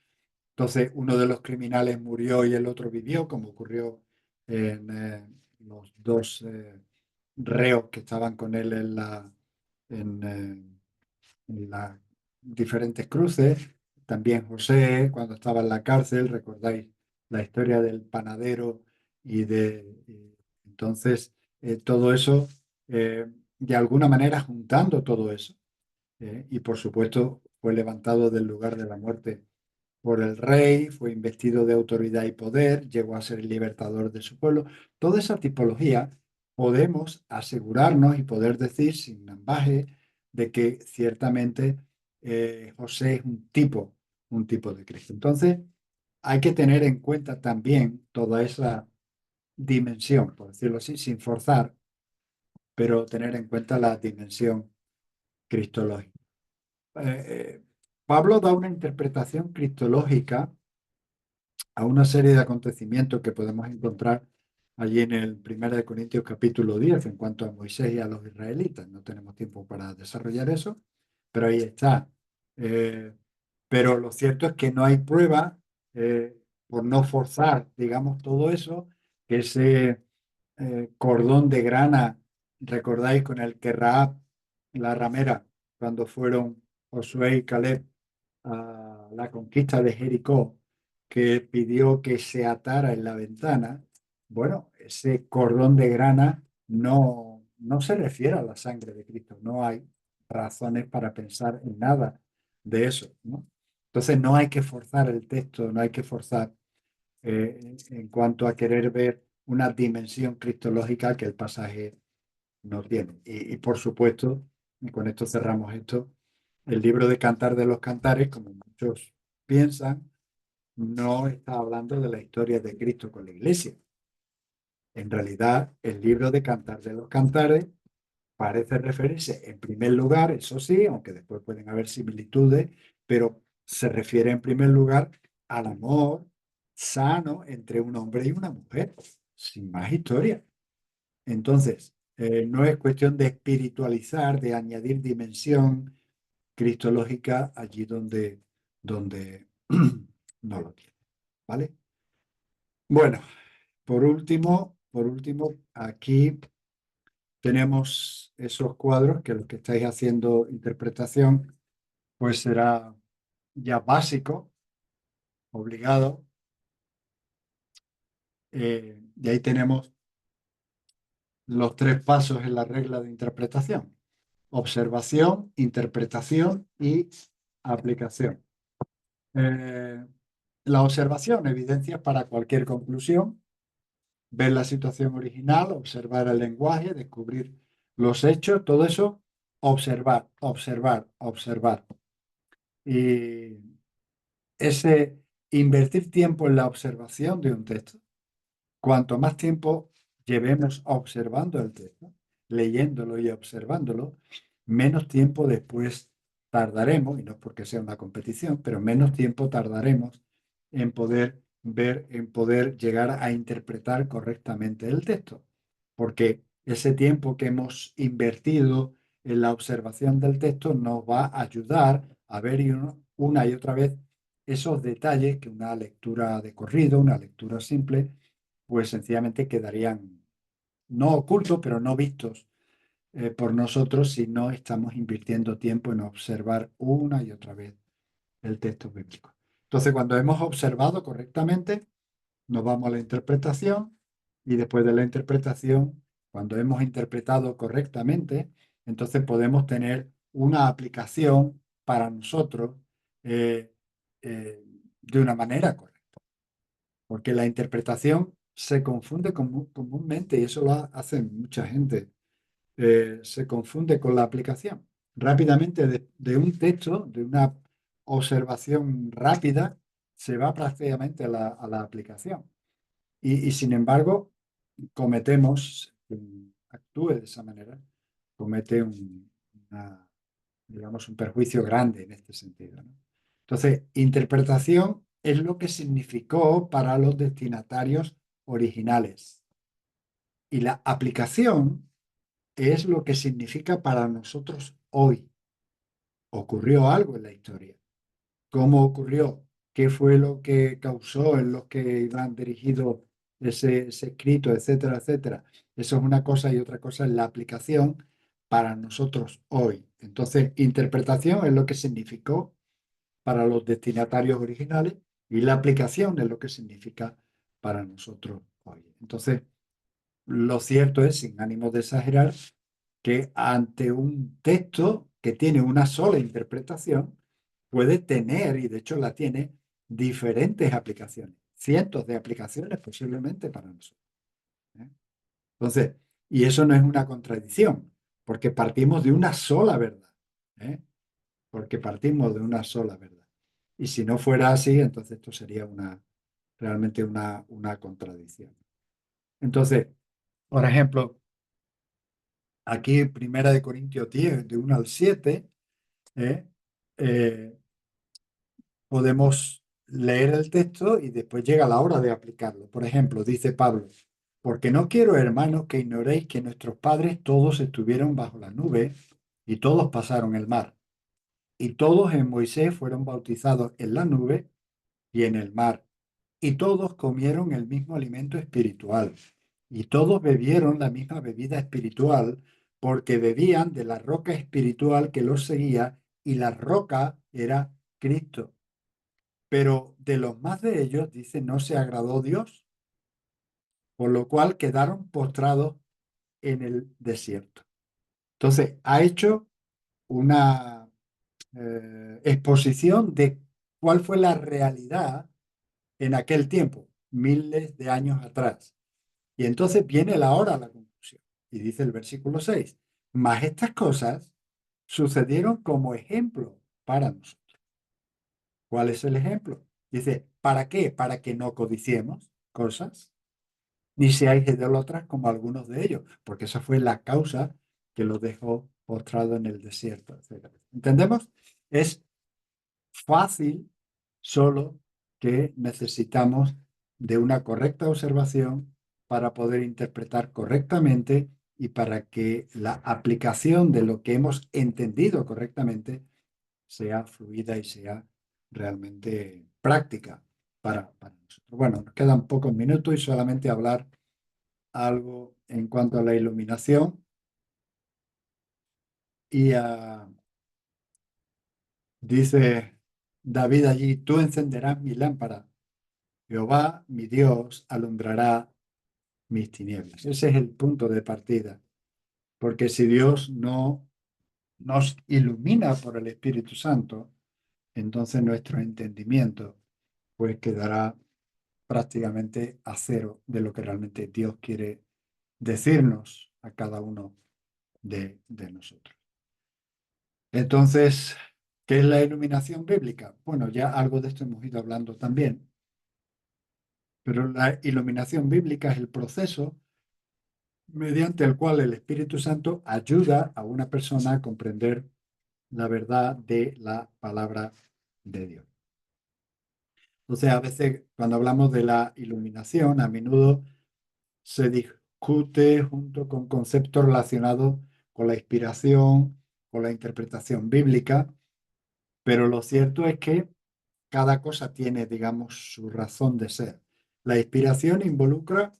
Entonces, uno de los criminales murió y el otro vivió, como ocurrió en los dos reos que estaban con él en las diferentes cruces. También José, cuando estaba en la cárcel, recordáis la historia del panadero entonces todo eso, de alguna manera juntando todo eso. Y por supuesto fue levantado del lugar de la muerte por el rey, fue investido de autoridad y poder, llegó a ser el libertador de su pueblo. Toda esa tipología podemos asegurarnos y poder decir sin ambaje de que ciertamente José es un tipo de Cristo. Entonces, hay que tener en cuenta también toda esa dimensión, por decirlo así, sin forzar, pero tener en cuenta la dimensión cristológica. Pablo da una interpretación cristológica a una serie de acontecimientos que podemos encontrar allí en el 1 de Corintios capítulo 10 en cuanto a Moisés y a los israelitas. No tenemos tiempo para desarrollar eso, pero ahí está. Pero lo cierto es que no hay prueba, por no forzar, digamos, todo eso, que ese cordón de grana, recordáis, con el que Rahab, la ramera, cuando fueron Josué y Caleb a la conquista de Jericó, que pidió que se atara en la ventana, bueno, ese cordón de grana no se refiere a la sangre de Cristo, no hay razones para pensar en nada de eso, ¿no? Entonces no hay que forzar el texto, no hay que forzar en cuanto a querer ver una dimensión cristológica que el pasaje no tiene. Y por supuesto, y con esto cerramos esto, el libro de Cantar de los Cantares, como muchos piensan, no está hablando de la historia de Cristo con la iglesia. En realidad, el libro de Cantar de los Cantares parece referirse en primer lugar, eso sí, aunque después pueden haber similitudes, pero se refiere en primer lugar al amor sano entre un hombre y una mujer, sin más historia. Entonces, no es cuestión de espiritualizar, de añadir dimensión cristológica allí donde no lo tiene, ¿vale? Bueno, por último, aquí tenemos esos cuadros que los que estáis haciendo interpretación, pues será ya básico, obligado. Y ahí tenemos los 3 pasos en la regla de interpretación: observación, interpretación y aplicación. La observación, evidencias para cualquier conclusión, ver la situación original, observar el lenguaje, descubrir los hechos, todo eso, observar, observar, observar. Y ese invertir tiempo en la observación de un texto, cuanto más tiempo llevemos observando el texto, leyéndolo y observándolo, menos tiempo después tardaremos, y no es porque sea una competición, pero menos tiempo tardaremos en poder ver, en poder llegar a interpretar correctamente el texto. Porque ese tiempo que hemos invertido en la observación del texto nos va a ayudar a ver una y otra vez esos detalles que una lectura de corrido, una lectura simple, pues sencillamente quedarían no ocultos, pero no vistos por nosotros si no estamos invirtiendo tiempo en observar una y otra vez el texto bíblico. Entonces, cuando hemos observado correctamente, nos vamos a la interpretación y después de la interpretación, cuando hemos interpretado correctamente, entonces podemos tener una aplicación para nosotros eh, de una manera correcta. Porque la interpretación se confunde comúnmente, y eso lo hace mucha gente, se confunde con la aplicación. Rápidamente de un texto, de una observación rápida, se va prácticamente a la aplicación. Y sin embargo, cometemos, quien actúe de esa manera, comete digamos, un perjuicio grande en este sentido, ¿no? Entonces, interpretación es lo que significó para los destinatarios originales. Y la aplicación es lo que significa para nosotros hoy. Ocurrió algo en la historia. ¿Cómo ocurrió? ¿Qué fue lo que causó en los que iban dirigidos ese escrito, etcétera, etcétera. Eso es una cosa y otra cosa es la aplicación para nosotros hoy. Entonces, interpretación es lo que significó para los destinatarios originales y la aplicación es lo que significa para nosotros hoy. Entonces, lo cierto es, sin ánimo de exagerar, que ante un texto que tiene una sola interpretación, puede tener, y de hecho la tiene, diferentes aplicaciones, cientos de aplicaciones posiblemente para nosotros. ¿Eh? Entonces, y eso no es una contradicción, porque partimos de una sola verdad. ¿Eh? Porque partimos de una sola verdad. Y si no fuera así, entonces esto sería realmente una contradicción. Entonces, por ejemplo, aquí en 1 Corintios 10, de 1 al 7, ¿eh? Eh, podemos leer el texto y después llega la hora de aplicarlo. Por ejemplo, dice Pablo, porque no quiero, hermanos, que ignoréis que nuestros padres todos estuvieron bajo la nube y todos pasaron el mar. Y todos en Moisés fueron bautizados en la nube y en el mar. Y todos comieron el mismo alimento espiritual. Y todos bebieron la misma bebida espiritual, porque bebían de la roca espiritual que los seguía, y la roca era Cristo. Pero de los más de ellos, dice, no se agradó Dios, por lo cual quedaron postrados en el desierto. Entonces, ha hecho una exposición de cuál fue la realidad en aquel tiempo, miles de años atrás. Y entonces viene la hora a la conclusión. Y dice el versículo 6, mas estas cosas sucedieron como ejemplo para nosotros. ¿Cuál es el ejemplo? Dice, ¿para qué? Para que no codiciemos cosas, ni seáis idólatras como algunos de ellos, porque esa fue la causa que los dejó postrado en el desierto, etc. ¿Entendemos? Es fácil, solo que necesitamos de una correcta observación para poder interpretar correctamente y para que la aplicación de lo que hemos entendido correctamente sea fluida y sea realmente práctica para nosotros. Bueno, nos quedan pocos minutos y solamente hablar algo en cuanto a la iluminación y dice David allí, tú encenderás mi lámpara, Jehová, mi Dios, alumbrará mis tinieblas. Ese es el punto de partida, porque si Dios no nos ilumina por el Espíritu Santo, entonces nuestro entendimiento pues quedará prácticamente a cero de lo que realmente Dios quiere decirnos a cada uno de nosotros. Entonces, ¿qué es la iluminación bíblica? Bueno, ya algo de esto hemos ido hablando también, pero la iluminación bíblica es el proceso mediante el cual el Espíritu Santo ayuda a una persona a comprender la verdad de la palabra de Dios. Entonces, a veces cuando hablamos de la iluminación, a menudo se discute junto con conceptos relacionados con la inspiración, con la interpretación bíblica, pero lo cierto es que cada cosa tiene, digamos, su razón de ser. La inspiración involucra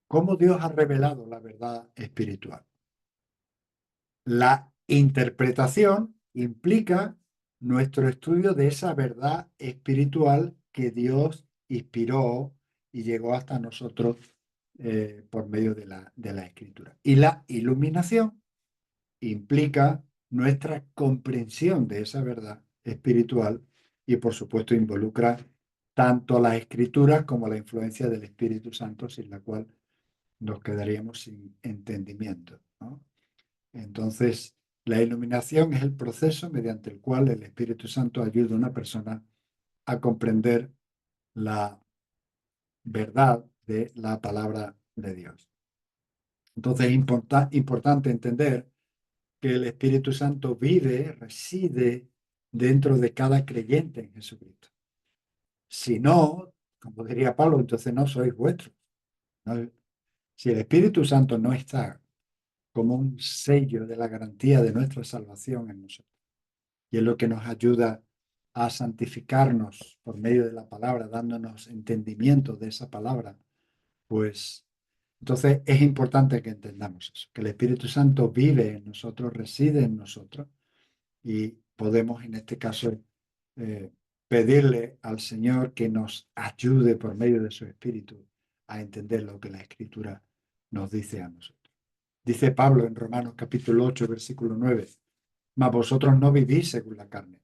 cómo Dios ha revelado la verdad espiritual. La interpretación implica nuestro estudio de esa verdad espiritual que Dios inspiró y llegó hasta nosotros por medio de la escritura. Y la iluminación implica nuestra comprensión de esa verdad espiritual y por supuesto involucra tanto las escrituras como la influencia del Espíritu Santo, sin la cual nos quedaríamos sin entendimiento, ¿no? Entonces, la iluminación es el proceso mediante el cual el Espíritu Santo ayuda a una persona a comprender la verdad de la palabra de Dios. Entonces, es importante entender que el Espíritu Santo vive, reside dentro de cada creyente en Jesucristo. Si no, como diría Pablo, entonces no sois vuestros, ¿no? Si el Espíritu Santo no está como un sello de la garantía de nuestra salvación en nosotros, y es lo que nos ayuda a santificarnos por medio de la palabra, dándonos entendimiento de esa palabra, pues entonces es importante que entendamos eso, que el Espíritu Santo vive en nosotros, reside en nosotros y podemos en este caso eh, pedirle al Señor que nos ayude por medio de su Espíritu a entender lo que la Escritura nos dice a nosotros. Dice Pablo en Romanos capítulo 8, versículo 9, mas vosotros no vivís según la carne,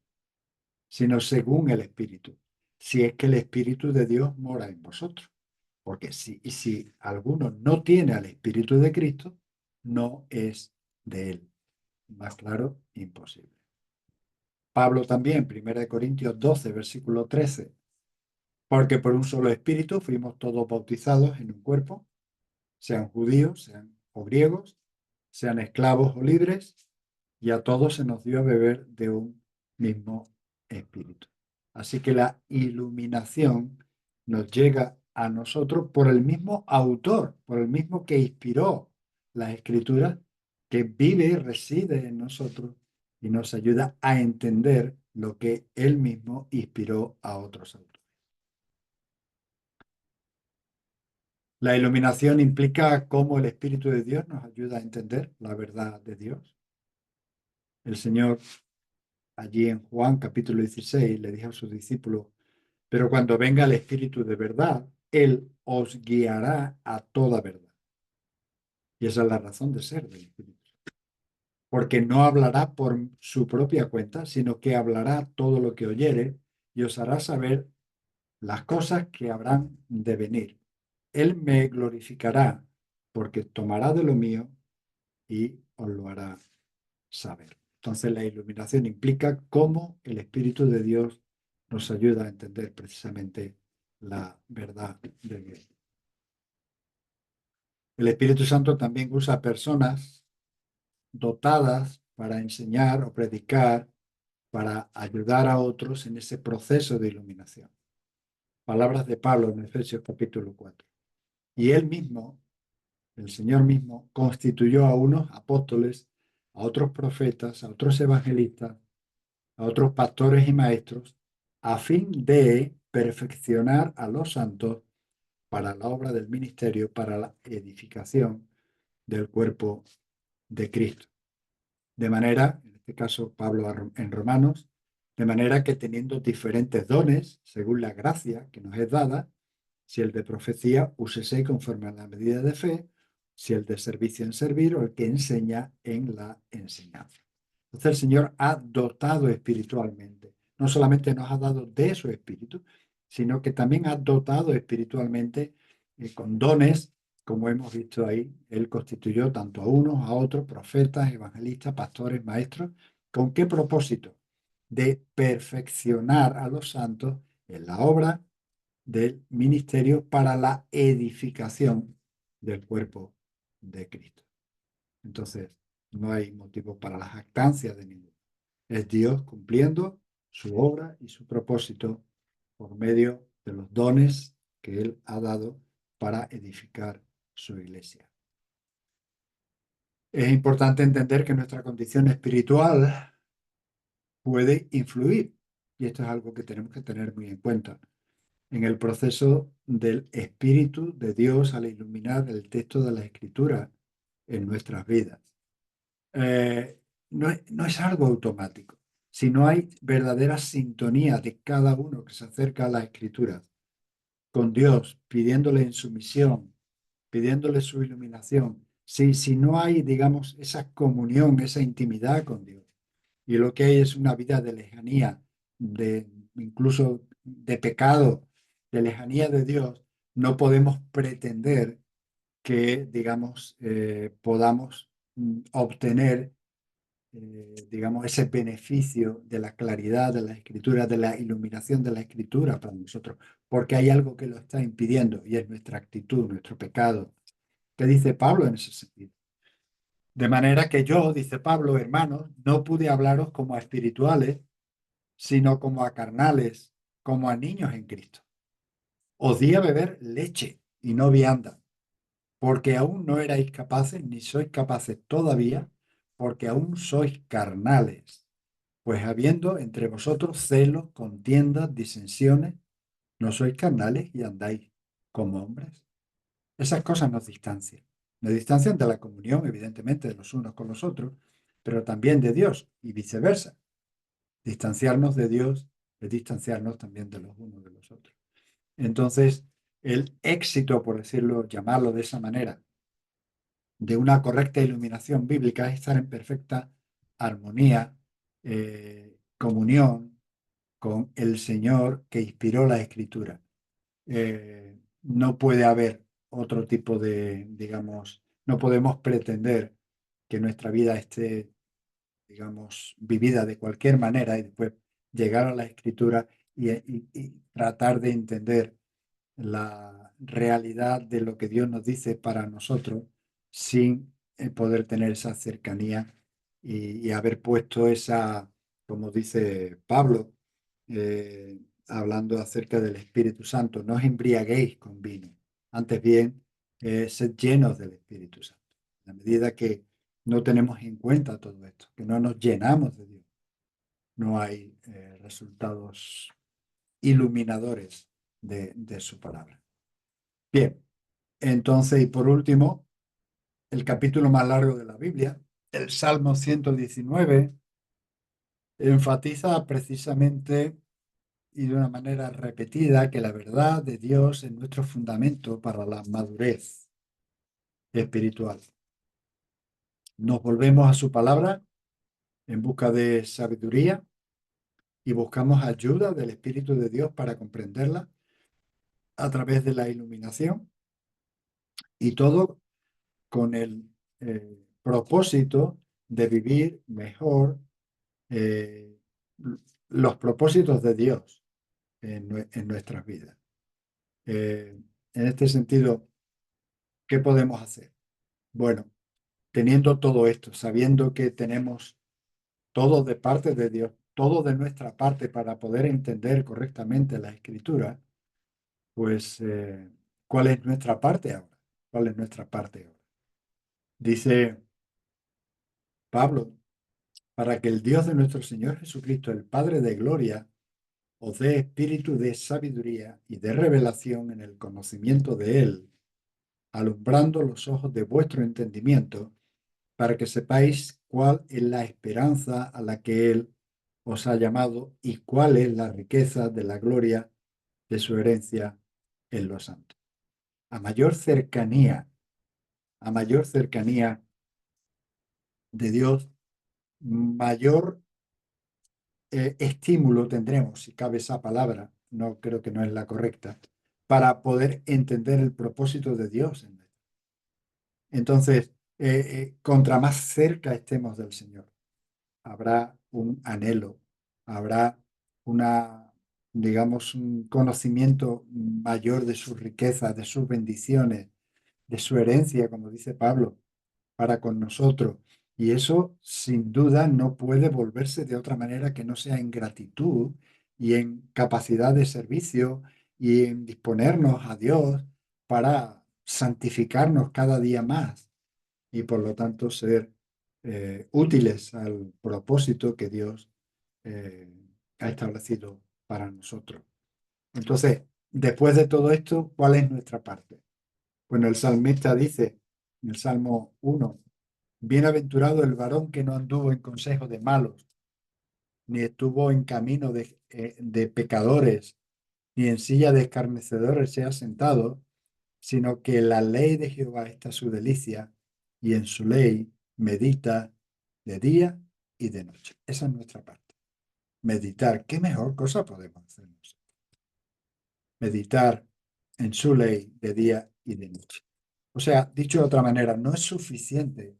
sino según el Espíritu, si es que el Espíritu de Dios mora en vosotros. Porque si alguno no tiene al Espíritu de Cristo, no es de él. Más claro, imposible. Pablo también, 1 Corintios 12, versículo 13, porque por un solo Espíritu fuimos todos bautizados en un cuerpo, sean judíos, sean o griegos, sean esclavos o libres, y a todos se nos dio a beber de un mismo Espíritu. Así que la iluminación nos llega a nosotros por el mismo autor, por el mismo que inspiró las Escrituras, que vive y reside en nosotros y nos ayuda a entender lo que él mismo inspiró a otros autores. La iluminación implica cómo el Espíritu de Dios nos ayuda a entender la verdad de Dios. El Señor, allí en Juan capítulo 16, le dijo a sus discípulos, pero cuando venga el Espíritu de verdad, Él os guiará a toda verdad. Y esa es la razón de ser del Espíritu. Porque no hablará por su propia cuenta, sino que hablará todo lo que oyere y os hará saber las cosas que habrán de venir. Él me glorificará porque tomará de lo mío y os lo hará saber. Entonces la iluminación implica cómo el Espíritu de Dios nos ayuda a entender precisamente la verdad de Dios. El Espíritu Santo también usa personas dotadas para enseñar o predicar, para ayudar a otros en ese proceso de iluminación. Palabras de Pablo en Efesios capítulo 4. Y él mismo, el Señor mismo, constituyó a unos apóstoles, a otros profetas, a otros evangelistas, a otros pastores y maestros, a fin de perfeccionar a los santos para la obra del ministerio, para la edificación del cuerpo de Cristo. De manera, en este caso Pablo en Romanos, de manera que teniendo diferentes dones, según la gracia que nos es dada, si el de profecía, úsese conforme a la medida de fe, si el de servicio en servir o el que enseña en la enseñanza. Entonces el Señor ha dotado espiritualmente. No solamente nos ha dado de su espíritu, sino que también ha dotado espiritualmente con dones, como hemos visto ahí. Él constituyó tanto a unos, a otros, profetas, evangelistas, pastores, maestros. ¿Con qué propósito? De perfeccionar a los santos en la obra del ministerio para la edificación del cuerpo de Cristo. Entonces, no hay motivo para la jactancia de ninguno. Es Dios cumpliendo su obra y su propósito por medio de los dones que Él ha dado para edificar su iglesia. Es importante entender que nuestra condición espiritual puede influir, y esto es algo que tenemos que tener muy en cuenta, en el proceso del Espíritu de Dios al iluminar el texto de la Escritura en nuestras vidas. No es algo automático. Si no hay verdadera sintonía de cada uno que se acerca a las Escrituras con Dios, pidiéndole en sumisión, pidiéndole su iluminación, si no hay, digamos, esa comunión, esa intimidad con Dios, y lo que hay es una vida de lejanía, incluso de pecado, de lejanía de Dios, no podemos pretender que, digamos, podamos obtener, digamos, ese beneficio de la claridad de la escritura, de la iluminación de la escritura para nosotros, porque hay algo que lo está impidiendo y es nuestra actitud, nuestro pecado. ¿Qué dice Pablo en ese sentido? De manera que yo, dice Pablo, hermanos, no pude hablaros como a espirituales, sino como a carnales, como a niños en Cristo. Os di a beber leche y no vianda, porque aún no erais capaces, ni sois capaces todavía, porque aún sois carnales. Pues habiendo entre vosotros celos, contiendas, disensiones, no sois carnales y andáis como hombres. Esas cosas nos distancian. Nos distancian de la comunión, evidentemente, de los unos con los otros, pero también de Dios y viceversa. Distanciarnos de Dios es distanciarnos también de los unos de los otros. Entonces, el éxito, por decirlo, llamarlo de esa manera, de una correcta iluminación bíblica es estar en perfecta armonía, comunión con el Señor que inspiró la Escritura. No puede haber otro tipo de, digamos, no podemos pretender que nuestra vida esté, digamos, vivida de cualquier manera y después llegar a la Escritura y tratar de entender la realidad de lo que Dios nos dice para nosotros sin poder tener esa cercanía y haber puesto esa, como dice Pablo, hablando acerca del Espíritu Santo, no os embriaguéis con vino, antes bien, sed llenos del Espíritu Santo. A medida que no tenemos en cuenta todo esto, que no nos llenamos de Dios, no hay resultados iluminadores de su palabra. Bien, entonces, y por último, el capítulo más largo de la Biblia, el Salmo 119, enfatiza precisamente y de una manera repetida que la verdad de Dios es nuestro fundamento para la madurez espiritual. Nos volvemos a su palabra en busca de sabiduría y buscamos ayuda del Espíritu de Dios para comprenderla a través de la iluminación y todo con el propósito de vivir mejor eh, los propósitos de Dios en nuestras vidas. En este sentido, ¿qué podemos hacer? Bueno, teniendo todo esto, sabiendo que tenemos todo de parte de Dios, todo de nuestra parte para poder entender correctamente la Escritura, pues, ¿cuál es nuestra parte ahora? ¿Cuál es nuestra parte ahora? Dice Pablo, para que el Dios de nuestro Señor Jesucristo, el Padre de gloria, os dé espíritu de sabiduría y de revelación en el conocimiento de Él, alumbrando los ojos de vuestro entendimiento, para que sepáis cuál es la esperanza a la que Él os ha llamado y cuál es la riqueza de la gloria de su herencia en los santos. A mayor cercanía de Dios, mayor estímulo tendremos, si cabe esa palabra, no creo que no es la correcta, para poder entender el propósito de Dios. Entonces, contra más cerca estemos del Señor, habrá un anhelo, habrá una, digamos, un conocimiento mayor de sus riquezas, de sus bendiciones, de su herencia, como dice Pablo, para con nosotros. Y eso, sin duda, no puede volverse de otra manera que no sea en gratitud y en capacidad de servicio y en disponernos a Dios para santificarnos cada día más y por lo tanto ser útiles al propósito que Dios eh, ha establecido para nosotros. Entonces, después de todo esto, ¿cuál es nuestra parte? Bueno, el salmista dice en el Salmo 1, bienaventurado el varón que no anduvo en consejo de malos, ni estuvo en camino de pecadores, ni en silla de escarnecedores se ha sentado, sino que la ley de Jehová está su delicia, y en su ley medita de día y de noche. Esa es nuestra parte. Meditar, ¿qué mejor cosa podemos hacer nosotros? Meditar en su ley de día y de noche. O sea, dicho de otra manera, no es suficiente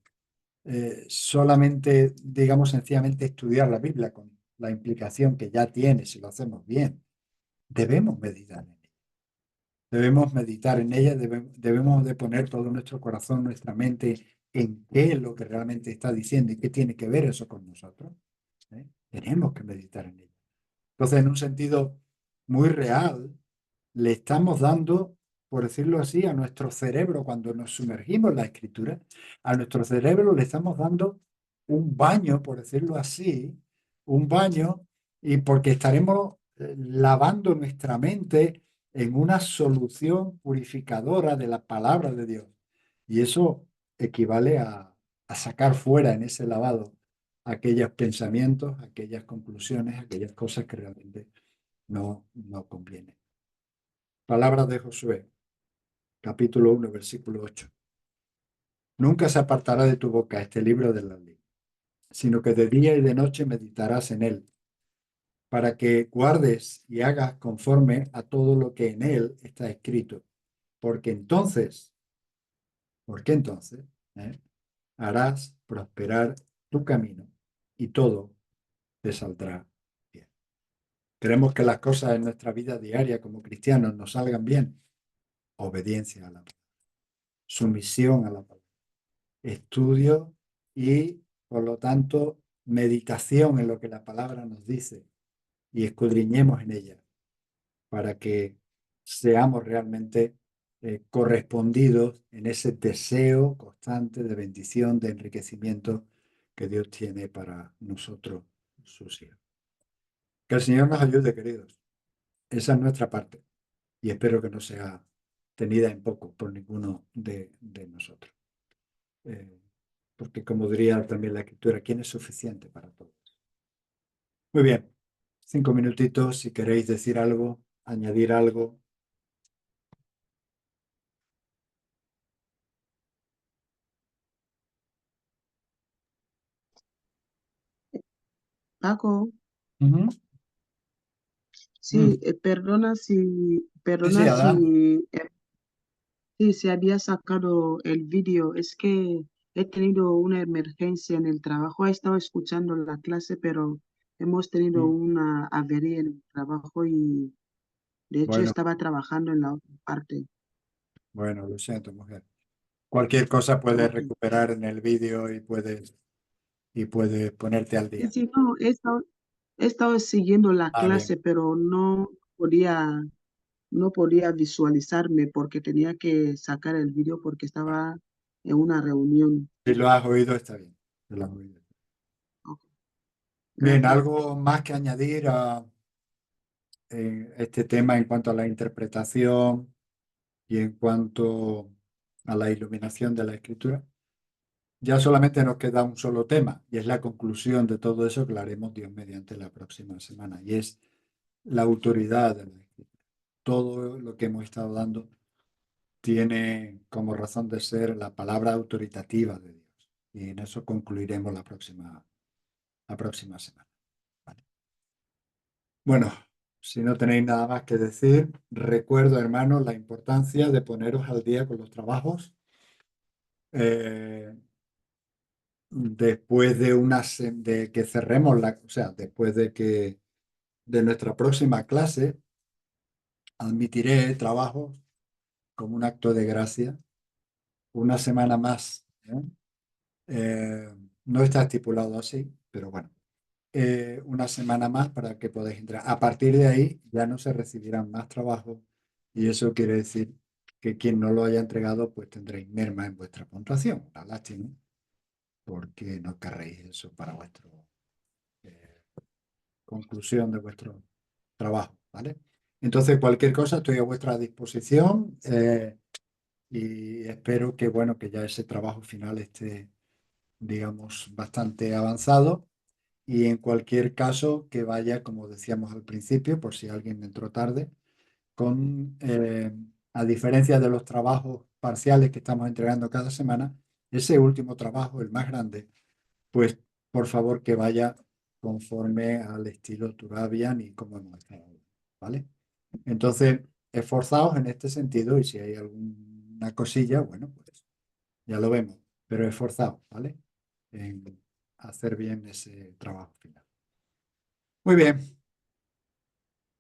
solamente, digamos, sencillamente estudiar la Biblia con la implicación que ya tiene si lo hacemos bien. Debemos meditar en ella. Debemos meditar en ella, debemos de poner todo nuestro corazón, nuestra mente en qué es lo que realmente está diciendo y qué tiene que ver eso con nosotros. Tenemos que meditar en ella. Entonces, en un sentido muy real, le estamos dando, por decirlo así, a nuestro cerebro, cuando nos sumergimos en la escritura, a nuestro cerebro le estamos dando un baño, por decirlo así, un baño, y porque estaremos lavando nuestra mente en una solución purificadora de la palabra de Dios. Y eso equivale a sacar fuera en ese lavado aquellos pensamientos, aquellas conclusiones, aquellas cosas que realmente no convienen. Palabras de Josué, capítulo 1, versículo 8. Nunca se apartará de tu boca este libro de la ley, sino que de día y de noche meditarás en él, para que guardes y hagas conforme a todo lo que en él está escrito. Porque entonces, ¿eh? harás prosperar tu camino y todo te saldrá bien. Queremos que las cosas en nuestra vida diaria como cristianos nos salgan bien. Obediencia a la palabra, sumisión a la palabra, estudio y, por lo tanto, meditación en lo que la palabra nos dice y escudriñemos en ella para que seamos realmente correspondidos en ese deseo constante de bendición, de enriquecimiento que Dios tiene para nosotros, sus hijos. Que el Señor nos ayude, queridos. Esa es nuestra parte y espero que no sea tenida en poco por ninguno de nosotros. Porque como diría también la Escritura, ¿quién es suficiente para todos? Muy bien, 5 minutitos si queréis decir algo, añadir algo. Paco, Ujú. sí, Sí, perdona adelante. si se había sacado el vídeo. Es que he tenido una emergencia en el trabajo. He estado escuchando la clase, pero hemos tenido una avería en el trabajo y de hecho Bueno, estaba trabajando en la otra parte. bueno, lo siento, mujer. Cualquier cosa puedes Ok. recuperar en el vídeo y puedes ponerte al Sí, día. sí, no, he estado siguiendo la Ah, clase, bien. pero no podía visualizarme porque tenía que sacar el vídeo porque Bueno, estaba en una reunión. si lo has oído, está bien. Si lo has oído. Ok, Bien, gracias. ¿algo más que añadir a este tema en cuanto a la interpretación y en cuanto a la iluminación de la escritura? Ya solamente nos queda un solo tema y es la conclusión de todo eso que lo haremos Dios mediante la próxima semana y es la autoridad de la escritura. Todo lo que hemos estado dando tiene como razón de ser la palabra autoritativa de Dios y en eso concluiremos la próxima semana. ¿Vale? Bueno, si no tenéis nada más que decir, recuerdo, hermanos, la importancia de poneros al día con los trabajos. Eh, después de que cerremos o sea, después de nuestra próxima clase, admitiré trabajos como un acto de gracia una semana más. No está estipulado así, pero bueno, una semana más para que podáis entrar. A partir de ahí ya no se recibirán más trabajos y eso quiere decir que quien no lo haya entregado pues tendréis merma en vuestra puntuación. Una lástima, porque no querréis eso para vuestra conclusión de vuestro trabajo, ¿vale? Entonces, cualquier cosa estoy a vuestra disposición y espero que, bueno, que ya ese trabajo final esté, digamos, bastante avanzado. Y en cualquier caso, que vaya, como decíamos al principio, por si alguien entró tarde, a diferencia de los trabajos parciales que estamos entregando cada semana, ese último trabajo, el más grande, pues por favor que vaya conforme al estilo Turabian y como hemos estado, ¿vale? Entonces, esforzaos en este sentido y si hay alguna cosilla, bueno, pues ya lo vemos, pero esforzaos, ¿vale? En hacer bien ese trabajo final. Muy bien.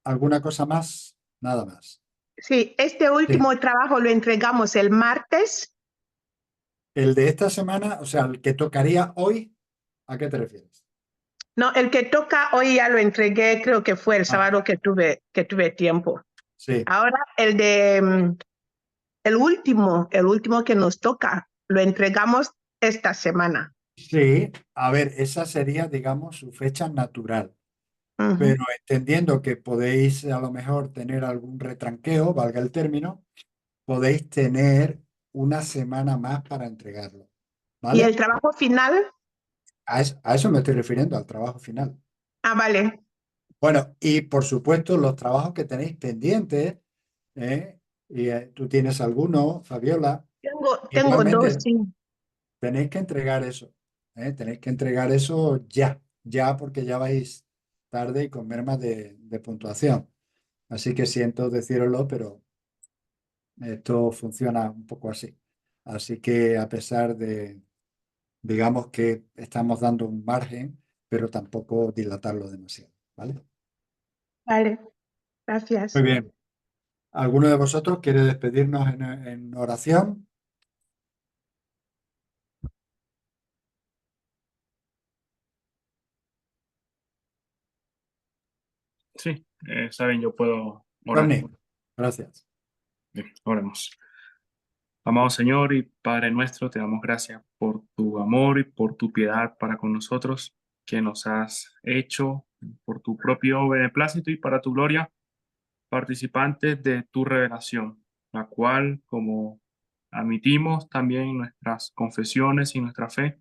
¿Alguna cosa más? Nada más. Sí, este Sí. último trabajo lo entregamos el martes. El de esta semana, o sea, el que tocaría hoy, ¿a qué te refieres? No, el que toca hoy ya lo entregué, creo que fue el Ah, sábado que tuve tiempo. sí. Ahora el último que nos toca, lo entregamos esta semana. Sí, a ver, esa sería, digamos, su fecha natural. Ujú. pero entendiendo que podéis a lo mejor tener algún retranqueo, valga el término, podéis tener una semana más para entregarlo, ¿Y el ¿vale? trabajo final? A eso me estoy refiriendo, al trabajo final. Ah, vale. Bueno, y por supuesto los trabajos que tenéis pendientes, ¿eh? Y tú tienes alguno, Fabiola, Tengo dos, igualmente sí. tenéis que entregar eso, ¿eh? Tenéis que entregar eso ya porque ya vais tarde y con mermas de puntuación. Así que siento decíroslo, pero esto funciona un poco así. Así que a pesar de, digamos que estamos dando un margen, pero tampoco dilatarlo demasiado, ¿vale? Vale, Muy gracias. bien. ¿Alguno de vosotros quiere despedirnos en oración? Sí, saben, yo puedo orar. Rodney, gracias. Bien, oremos. Amado Señor y Padre nuestro, te damos gracias por tu amor y por tu piedad para con nosotros, que nos has hecho por tu propio beneplácito y para tu gloria, participantes de tu revelación, la cual, como admitimos también en nuestras confesiones y nuestra fe,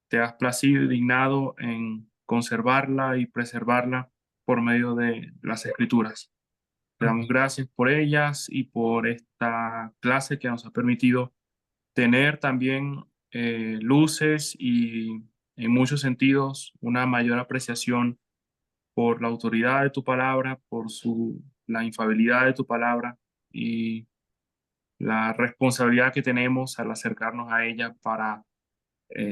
te has placido y dignado en conservarla y preservarla por medio de las Escrituras. Te damos gracias por ellas y por esta clase que nos ha permitido tener también luces y en muchos sentidos una mayor apreciación por la autoridad de tu palabra, por la infalibilidad de tu palabra y la responsabilidad que tenemos al acercarnos a ella para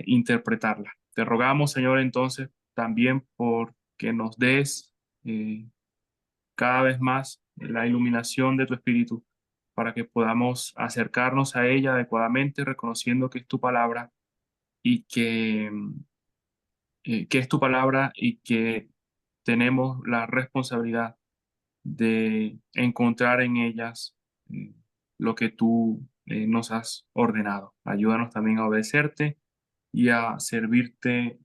interpretarla. Te rogamos, Señor, entonces también por que nos des cada vez más la iluminación de tu Espíritu para que podamos acercarnos a ella adecuadamente, reconociendo que es tu palabra y que es tu palabra y que tenemos la responsabilidad de encontrar en ellas eh, lo que tú nos has ordenado. Ayúdanos también a obedecerte y a servirte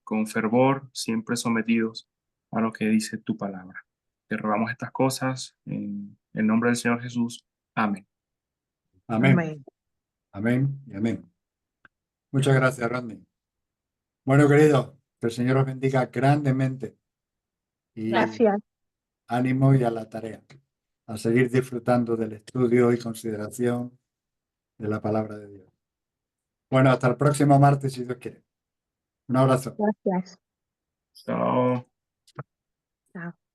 con fervor, siempre sometidos a lo que dice tu palabra. Te rogamos estas cosas en el nombre del Señor Jesús. Amén. Amén, Amén. amén y amén. Muchas gracias, Rodney. Bueno, querido, que el Señor os bendiga grandemente y Gracias. ánimo y a la tarea, a seguir disfrutando del estudio y consideración de la palabra de Dios. Bueno, hasta el próximo martes, si Dios quiere. Un abrazo. Gracias. Chao. Chao.